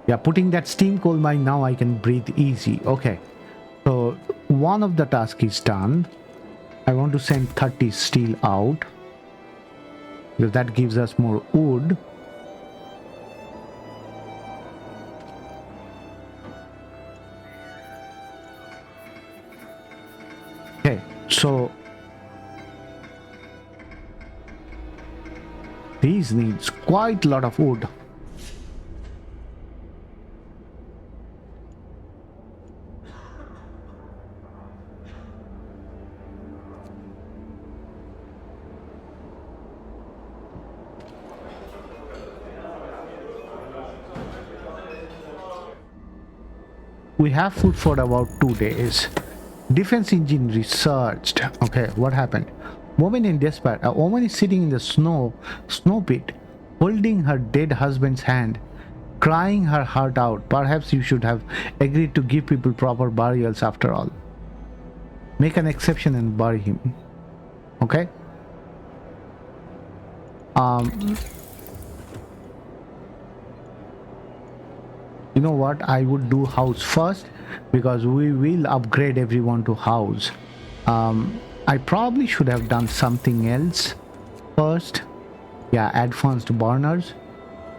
Yeah, putting that steam coal mine, now I can breathe easy. Okay, so one of the tasks is done. I want to send 30 steel out because that gives us more wood. Okay, so these needs quite a lot of wood. We have food for about 2 days. Defense engine researched. Okay, what happened? Woman in despair. A woman is sitting in the snow pit, holding her dead husband's hand, crying her heart out. Perhaps you should have agreed to give people proper burials after all. Make an exception and bury him. Okay? You know what? I would do house first because we will upgrade everyone to house. I probably should have done something else first. Yeah, advanced burners.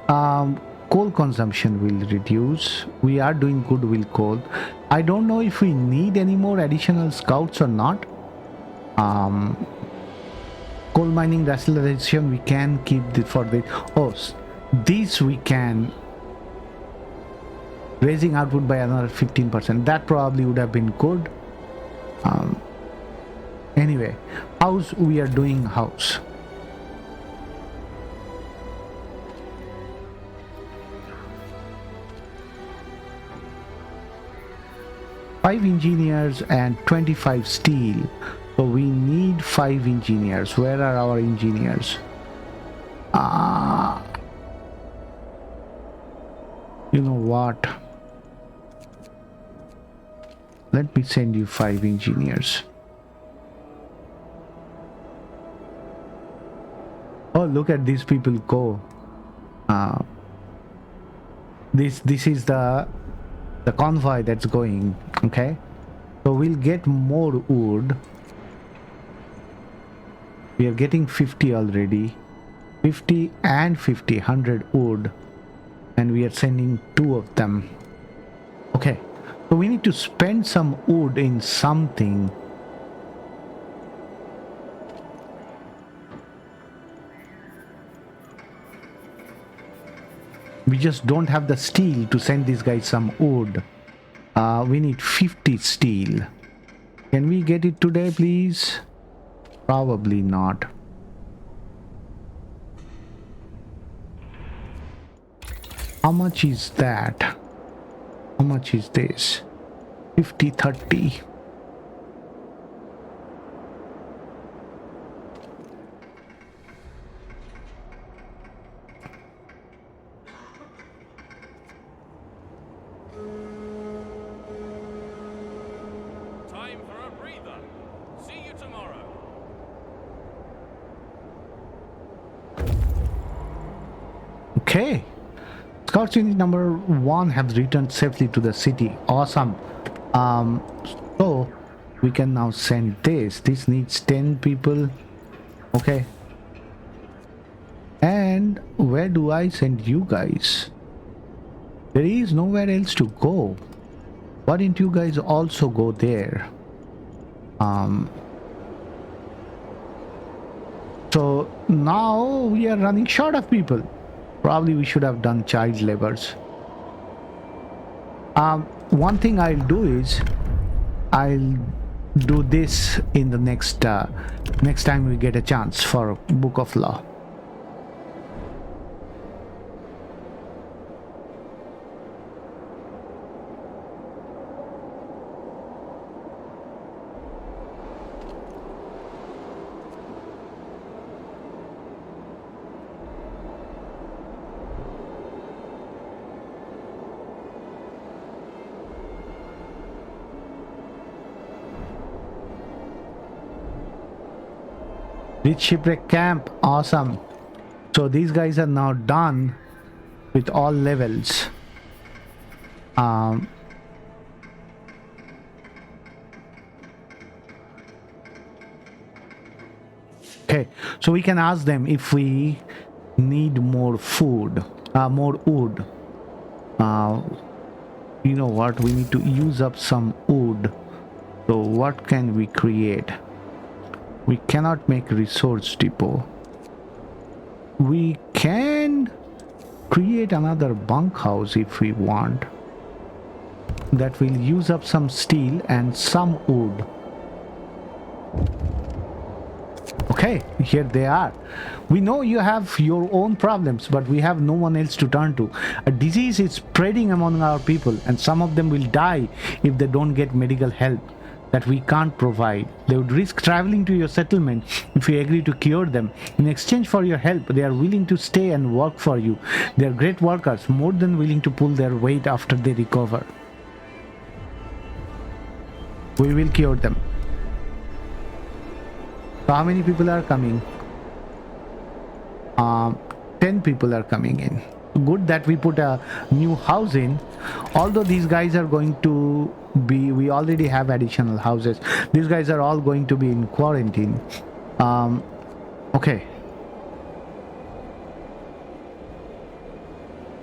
Coal consumption will reduce. We are doing good with coal. I don't know if we need any more additional scouts or not. Coal mining rationalization we can keep for the this we can raising output by another 15%. That probably would have been good. Anyway, house, we are doing house. Five engineers and 25 steel. So we need 5 engineers. Where are our engineers? You know what? Let me send you 5 engineers. Oh, look at these people go. This is the convoy that's going. Okay, so we'll get more wood. We are getting 50 already. 50 and 50, 100 wood, and we are sending 2 of them. Okay, so we need to spend some wood in something. We just don't have the steel to send these guys some wood. We need 50 steel. Can we get it today, please? Probably not. How much is that? How much is this? 50, 30.
Time for a breather. See you tomorrow.
Okay. Scouts unit number 1 have returned safely to the city. Awesome. So we can now send this. This needs 10 people. Okay. And where do I send you guys? There is nowhere else to go. Why didn't you guys also go there? So now we are running short of people. Probably we should have done child labors. One thing I'll do is I'll do this in the next time we get a chance for Book of Law. Reach shipwreck camp. Awesome. So these guys are now done with all levels. Okay, so we can ask them if we need more food, more wood. You know what? We need to use up some wood. So what can we create? We cannot make resource depot. We can create another bunkhouse if we want. That will use up some steel and some wood. Okay, here they are. We know you have your own problems, but we have no one else to turn to. A disease is spreading among our people, and some of them will die if they don't get medical help that we can't provide. They would risk traveling to your settlement if you agree to cure them. In exchange for your help, they are willing to stay and work for you. They are great workers, more than willing to pull their weight after they recover. We will cure them. So how many people are coming? 10 people are coming in. good that we put a new house in. Although these guys are going to be, we already have additional houses. These guys are all going to be in quarantine. Okay.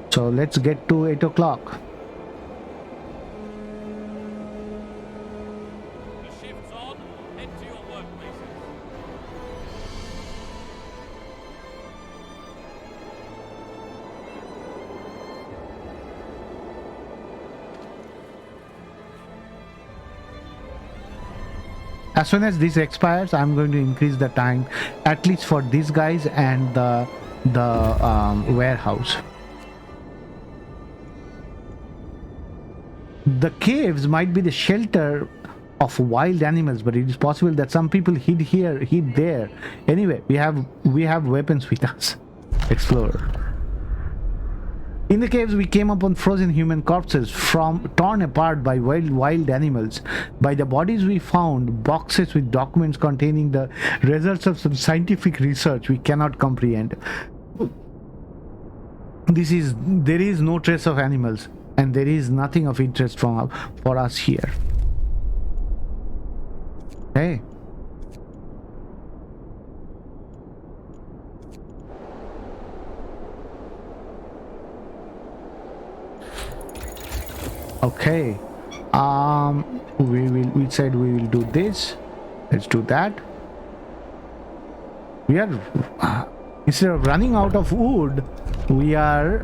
So let's get to 8 o'clock.
The shift's on. Head to your workplaces.
As soon as this expires, I'm going to increase the time, at least for these guys and the warehouse. The caves might be the shelter of wild animals, but it is possible that some people hid here, hid there. Anyway, we have weapons with us. Explorer. In the caves, we came upon frozen human corpses torn apart by wild animals. By the bodies we found boxes with documents containing the results of some scientific research we cannot comprehend. There is no trace of animals, and there is nothing of interest for us here. Hey. Okay. We said we will do this. Let's do that. We are instead of running out of wood, we are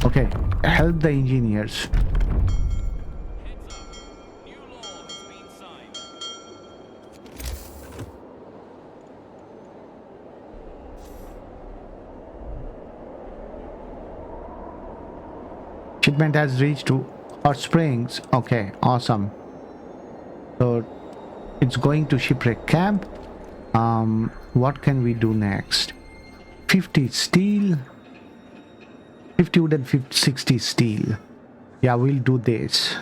okay. Help the engineers.
Heads up. New law has been signed.
Shipment has reached to Hot Springs. Okay, awesome. So it's going to shipwreck camp. What can we do next? 50 steel, 50 wood and 60 steel. Yeah, we'll do this.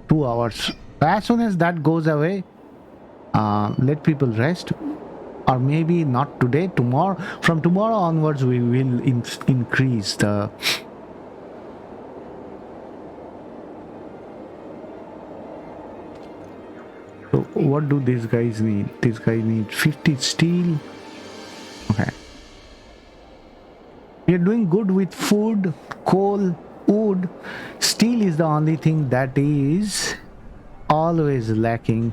2 hours. As soon as that goes away, let people rest. Or maybe not today, tomorrow. From tomorrow onwards, we will increase the... So what do these guys need? These guys need 50 steel. Okay. We are doing good with food, coal, wood. Steel is the only thing that is always lacking.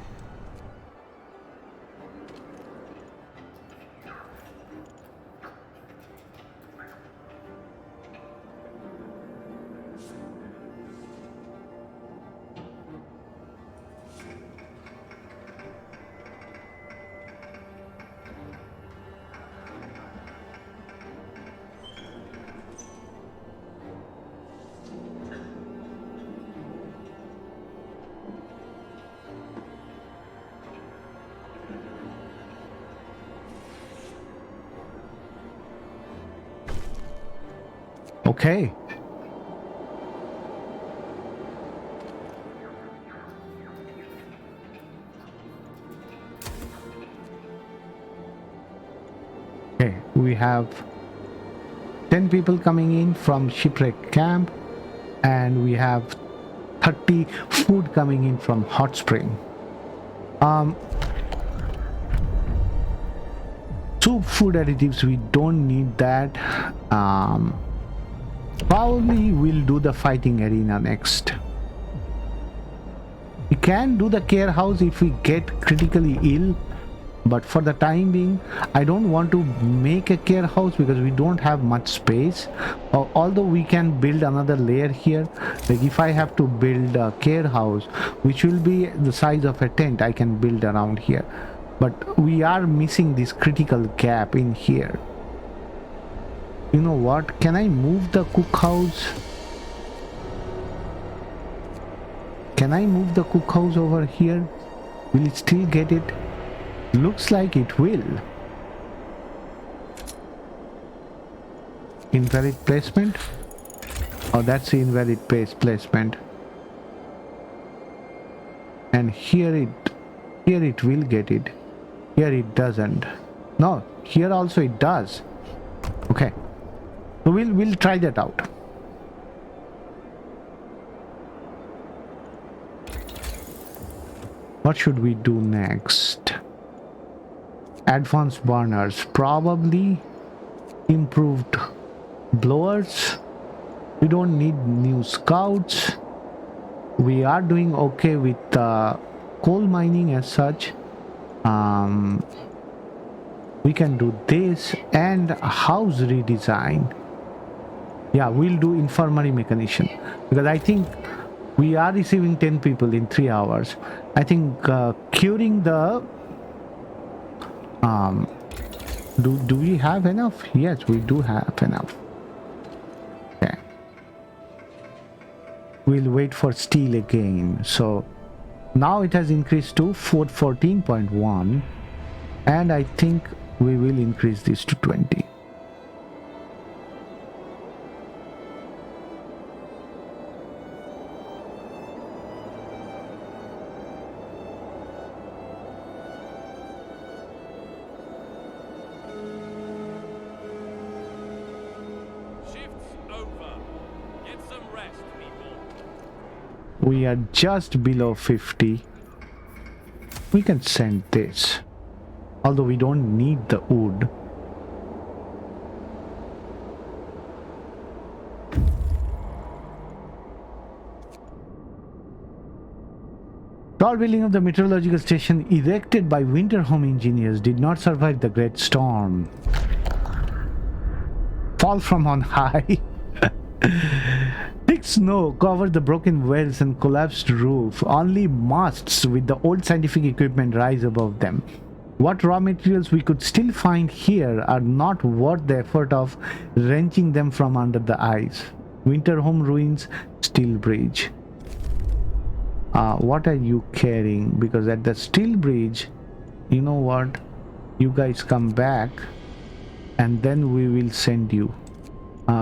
Okay. Okay, we have 10 people coming in from shipwreck camp, and we have 30 food coming in from hot spring. Soup food additives, we don't need that. Probably we'll do the fighting arena next. We can do the care house if we get critically ill, but for the time being, I don't want to make a care house because we don't have much space. Although we can build another layer here. Like if I have to build a care house, which will be the size of a tent, I can build around here. But we are missing this critical gap in here. You know what? Can I move the cookhouse? Can I move the cookhouse over here? Will it still get it? Looks like it will. Invalid placement? Oh, that's the invalid placement. And here it will get it. Here it doesn't. No, here also it does. Okay. So we'll try that out. What should we do next? Advanced burners, probably improved blowers. We don't need new scouts. We are doing okay with coal mining as such. We can do this and house redesign. Yeah, we'll do infirmary mechanician because I think we are receiving 10 people in 3 hours. I think curing the do we have enough? Yes, we do have enough. Okay. We'll wait for steel again. So now it has increased to 414.1 and I think we will increase this to 20. We are just below 50. We can send this. Although we don't need the wood. Tall building of the meteorological station erected by winter home engineers did not survive the great storm. Fall from on high. Thick snow covered the broken wells and collapsed roof. Only masts with the old scientific equipment rise above them. What raw materials we could still find here are not worth the effort of wrenching them from under the ice. Winter home ruins, steel bridge. What are you carrying? Because at the steel bridge, you know what? You guys come back and then we will send you.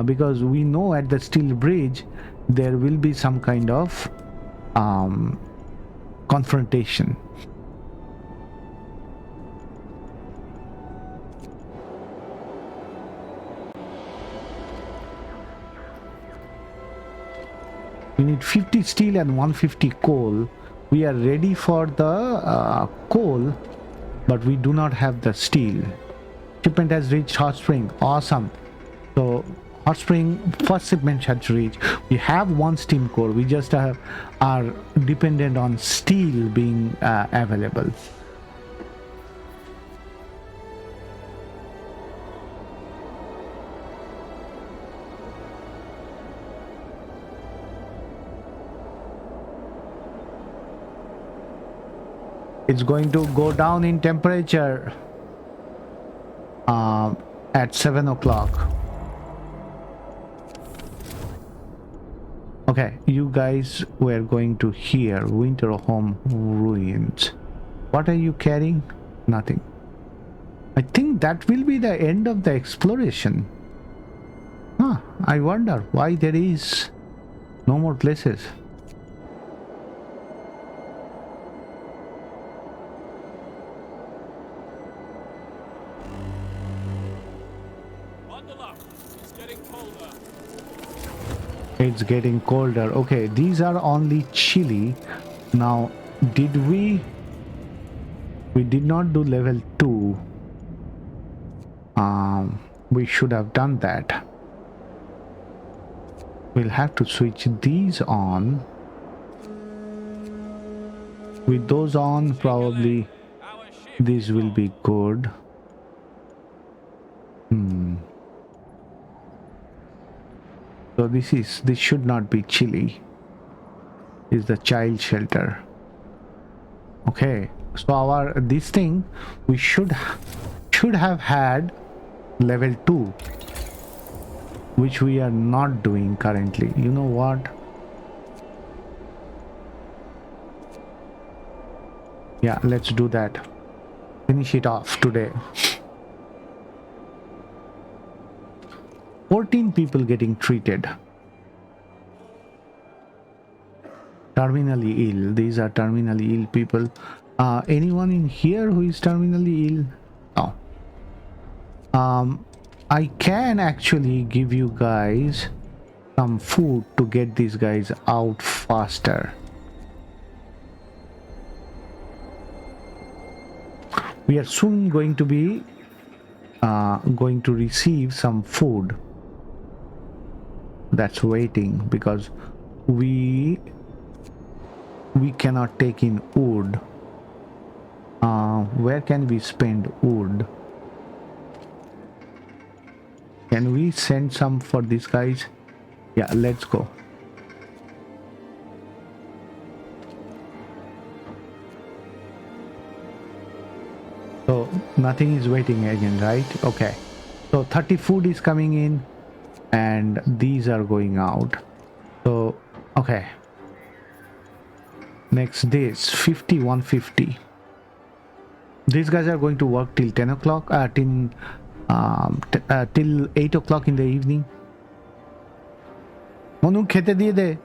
Because we know at the steel bridge there will be some kind of confrontation. We need 50 steel and 150 coal. We are ready for the coal, but we do not have the steel. Shipment has reached Hot Spring. Awesome. So Hot Spring first shipment has reached. We have one steam core. We just are dependent on steel being available. It's going to go down in temperature at 7 o'clock. Okay, you guys were going to here. Winter home ruins. What are you carrying? Nothing. I think that will be the end of the exploration. Huh, I wonder why there is no more places. It's getting colder. Okay, these are only chilly. Now, did we did not do level 2. We should have done that. We'll have to switch these on. With those on, probably this will be good. So this should not be chilly. Is the child shelter. Okay, so this thing we should have had level 2, which we are not doing currently. You know what? Yeah, let's do that. Finish it off today. 14 people getting treated. Terminally ill. These are terminally ill people. Anyone in here who is terminally ill? No. I can actually give you guys some food to get these guys out faster. We are soon going to be going to receive some food that's waiting because we cannot take in wood. Where can we spend wood? Can we send some for these guys? Yeah, let's go. So nothing is waiting again, right? Okay. So 30 food is coming in and these are going out. So, okay. Next this 50, 150. These guys are going to work till 10 o'clock, till 8 o'clock in the evening. Monu khete diye de.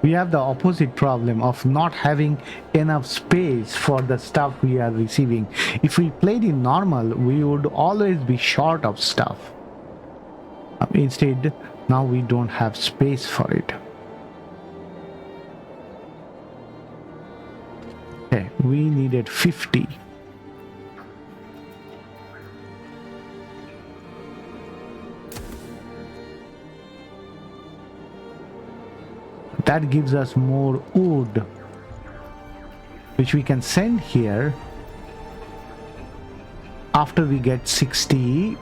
We have the opposite problem of not having enough space for the stuff we are receiving. If we played in normal, we would always be short of stuff. Instead, now we don't have space for it. Okay, we needed 50. That gives us more wood, which we can send here after we get 60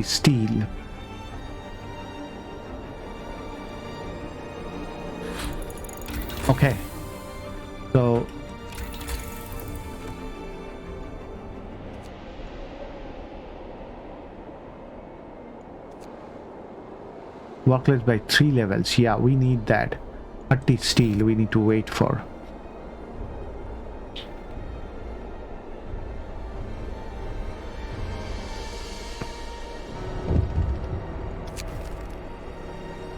steel. Okay, so workloads by 3 levels. Yeah, we need that. 30 steel we need to wait for.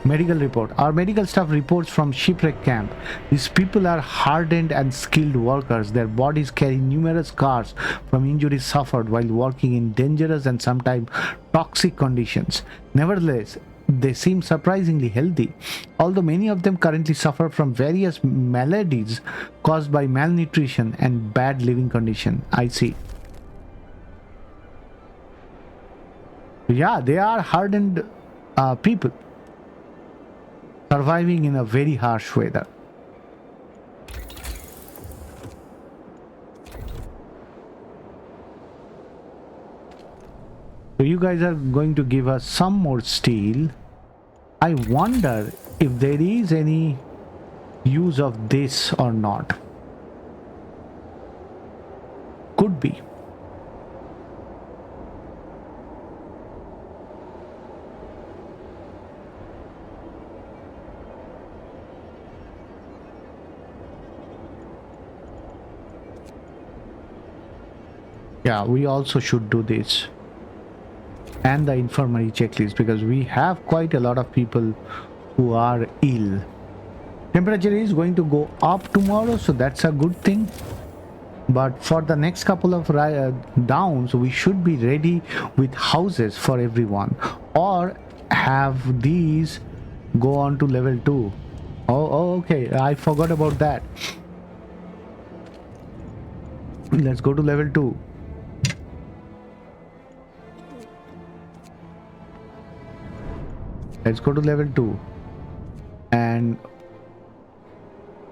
Medical report. Our medical staff reports from shipwreck camp. These people are hardened and skilled workers. Their bodies carry numerous scars from injuries suffered while working in dangerous and sometimes toxic conditions. Nevertheless, they seem surprisingly healthy, although many of them currently suffer from various maladies caused by malnutrition and bad living condition. I see. Yeah, they are hardened people surviving in a very harsh weather. So you guys are going to give us some more steel. I wonder if there is any use of this or not. Could be. Yeah, we also should do this. And the infirmary checklist, because we have quite a lot of people who are ill. Temperature is going to go up tomorrow, so that's a good thing. But for the next couple of downs, we should be ready with houses for everyone, or have these go on to level 2. Oh, okay, I forgot about that. Let's go to level 2. Let's go to level 2. And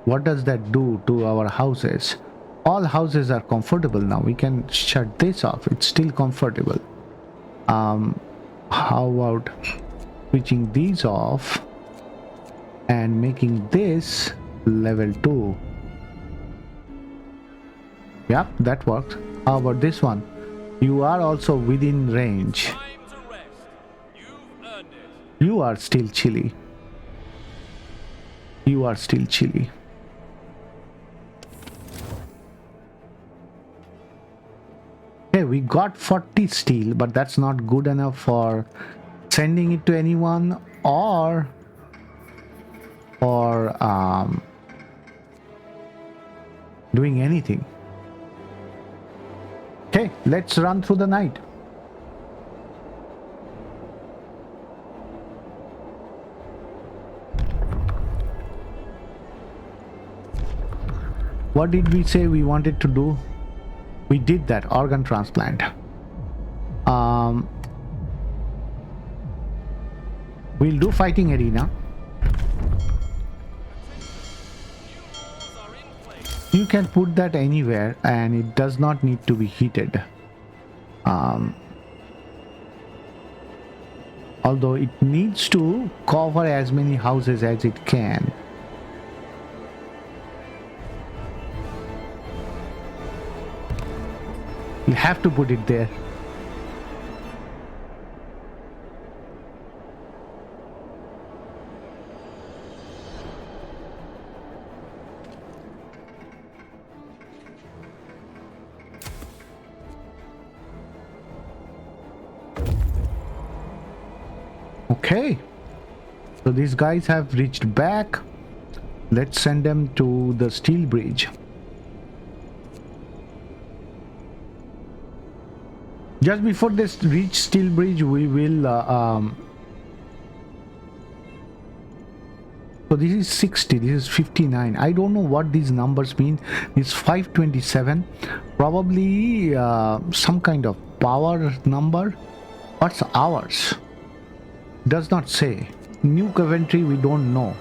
what does that do to our houses? All houses are comfortable now. We can shut this off. It's still comfortable. How about switching these off and making this level 2? Yep, that works. How about this one? You are also within range.
Time to rest. You've earned it.
You are still chilly. You are still chilly. Okay, we got 40 steel, but that's not good enough for sending it to anyone or doing anything. Okay, let's run through the night. What did we say we wanted to do? We did that, organ transplant. We'll do fighting arena.
New laws are in place.
You can put that anywhere and it does not need to be heated. Although it needs to cover as many houses as it can. You have to put it there. Okay, so these guys have reached back. Let's send them to the steel bridge. Just before they reach steel bridge, we will so this is 60, this is 59. I don't know what these numbers mean. It's 527, probably some kind of power number. What's ours? Does not say. New Coventry, we don't know.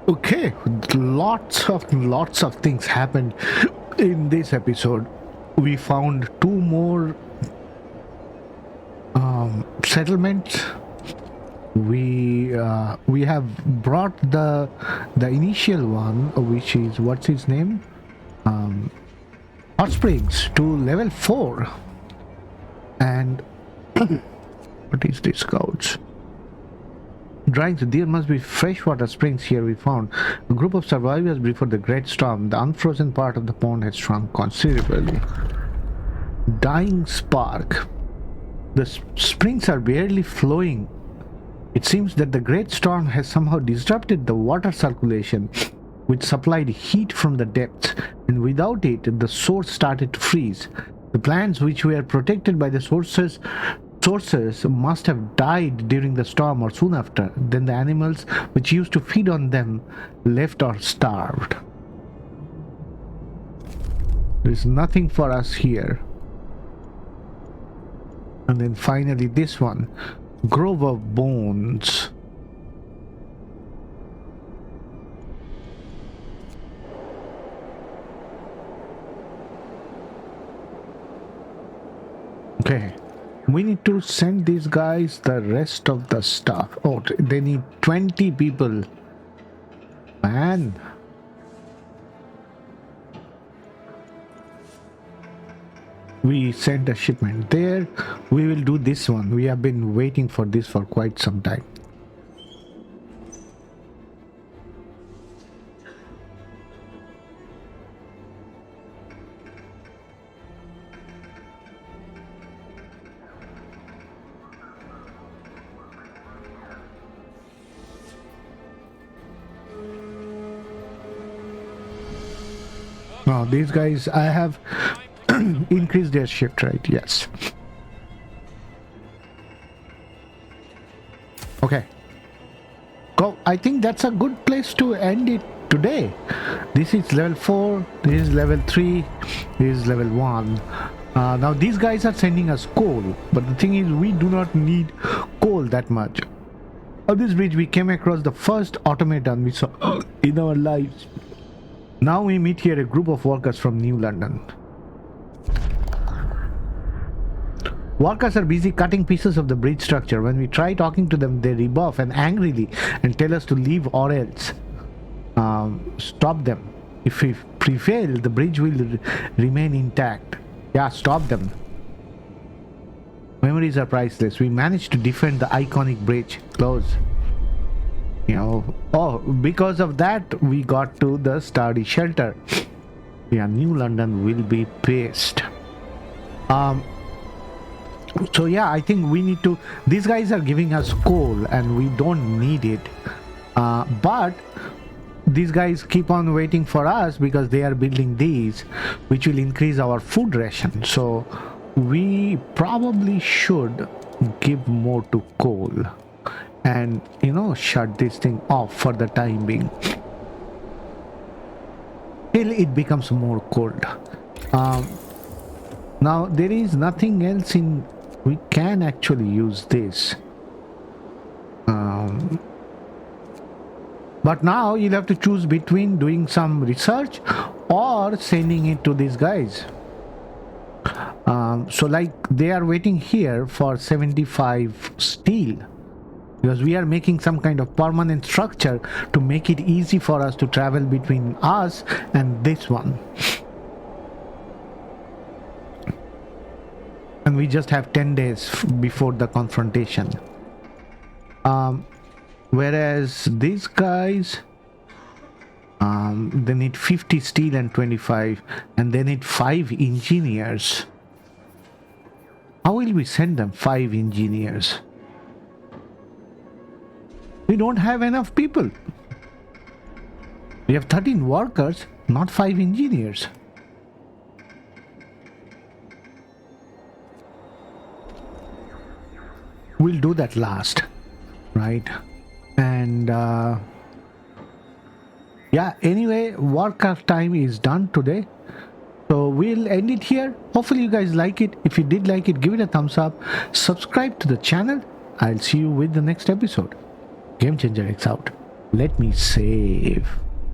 Okay, lots of things happened in this episode. We found two more settlements. We have brought the initial one, which is what's his name, Hot Springs, to level 4. And what is this, scouts? Drawings. There must be freshwater springs here, we found. A group of survivors before the great storm. The unfrozen part of the pond has shrunk considerably. Dying spark. The springs are barely flowing. It seems that the great storm has somehow disrupted the water circulation, which supplied heat from the depths, and without it, the source started to freeze. The plants which were protected by the sources must have died during the storm or soon after. Then the animals which used to feed on them left or starved. There is nothing for us here. And then finally this one, Grove of Bones. Okay, we need to send these guys the rest of the stuff. Oh, they need 20 people. Man. We sent a shipment there. We will do this one. We have been waiting for this for quite some time. Now these guys, I have increased their shift rate, yes. Okay. Go. I think that's a good place to end it today. This is level 4, this is level 3, this is level 1. Now these guys are sending us coal, but the thing is we do not need coal that much. On this bridge we came across the first automaton we saw in our lives. Now we meet here a group of workers from New London. Workers are busy cutting pieces of the bridge structure. When we try talking to them, they rebuff and angrily and tell us to leave or else stop them. If we prevail, the bridge will remain intact. Yeah, stop them. Memories are priceless. We managed to defend the iconic bridge. Close. You know, oh, because of that, we got to the sturdy shelter. Yeah, New London will be pissed. So yeah, I think we need to. These guys are giving us coal, and we don't need it. But these guys keep on waiting for us because they are building these, which will increase our food ration. So we probably should give more to coal. And shut this thing off for the time being till it becomes more cold. Now there is nothing else in. We can actually use this, but now you'll have to choose between doing some research or sending it to these guys. So like they are waiting here for 75 steel, because we are making some kind of permanent structure to make it easy for us to travel between us and this one. And we just have 10 days before the confrontation. Whereas these guys, they need 50 steel and 25, and they need 5 engineers. How will we send them 5 engineers? We don't have enough people. We have 13 workers, not 5 engineers. We'll do that last, right? And yeah, anyway, workout time is done today, so we'll end it here. Hopefully you guys like it. If you did like it, give it a thumbs up, subscribe to the channel. I'll see you with the next episode. Game Changer X out. Let me save.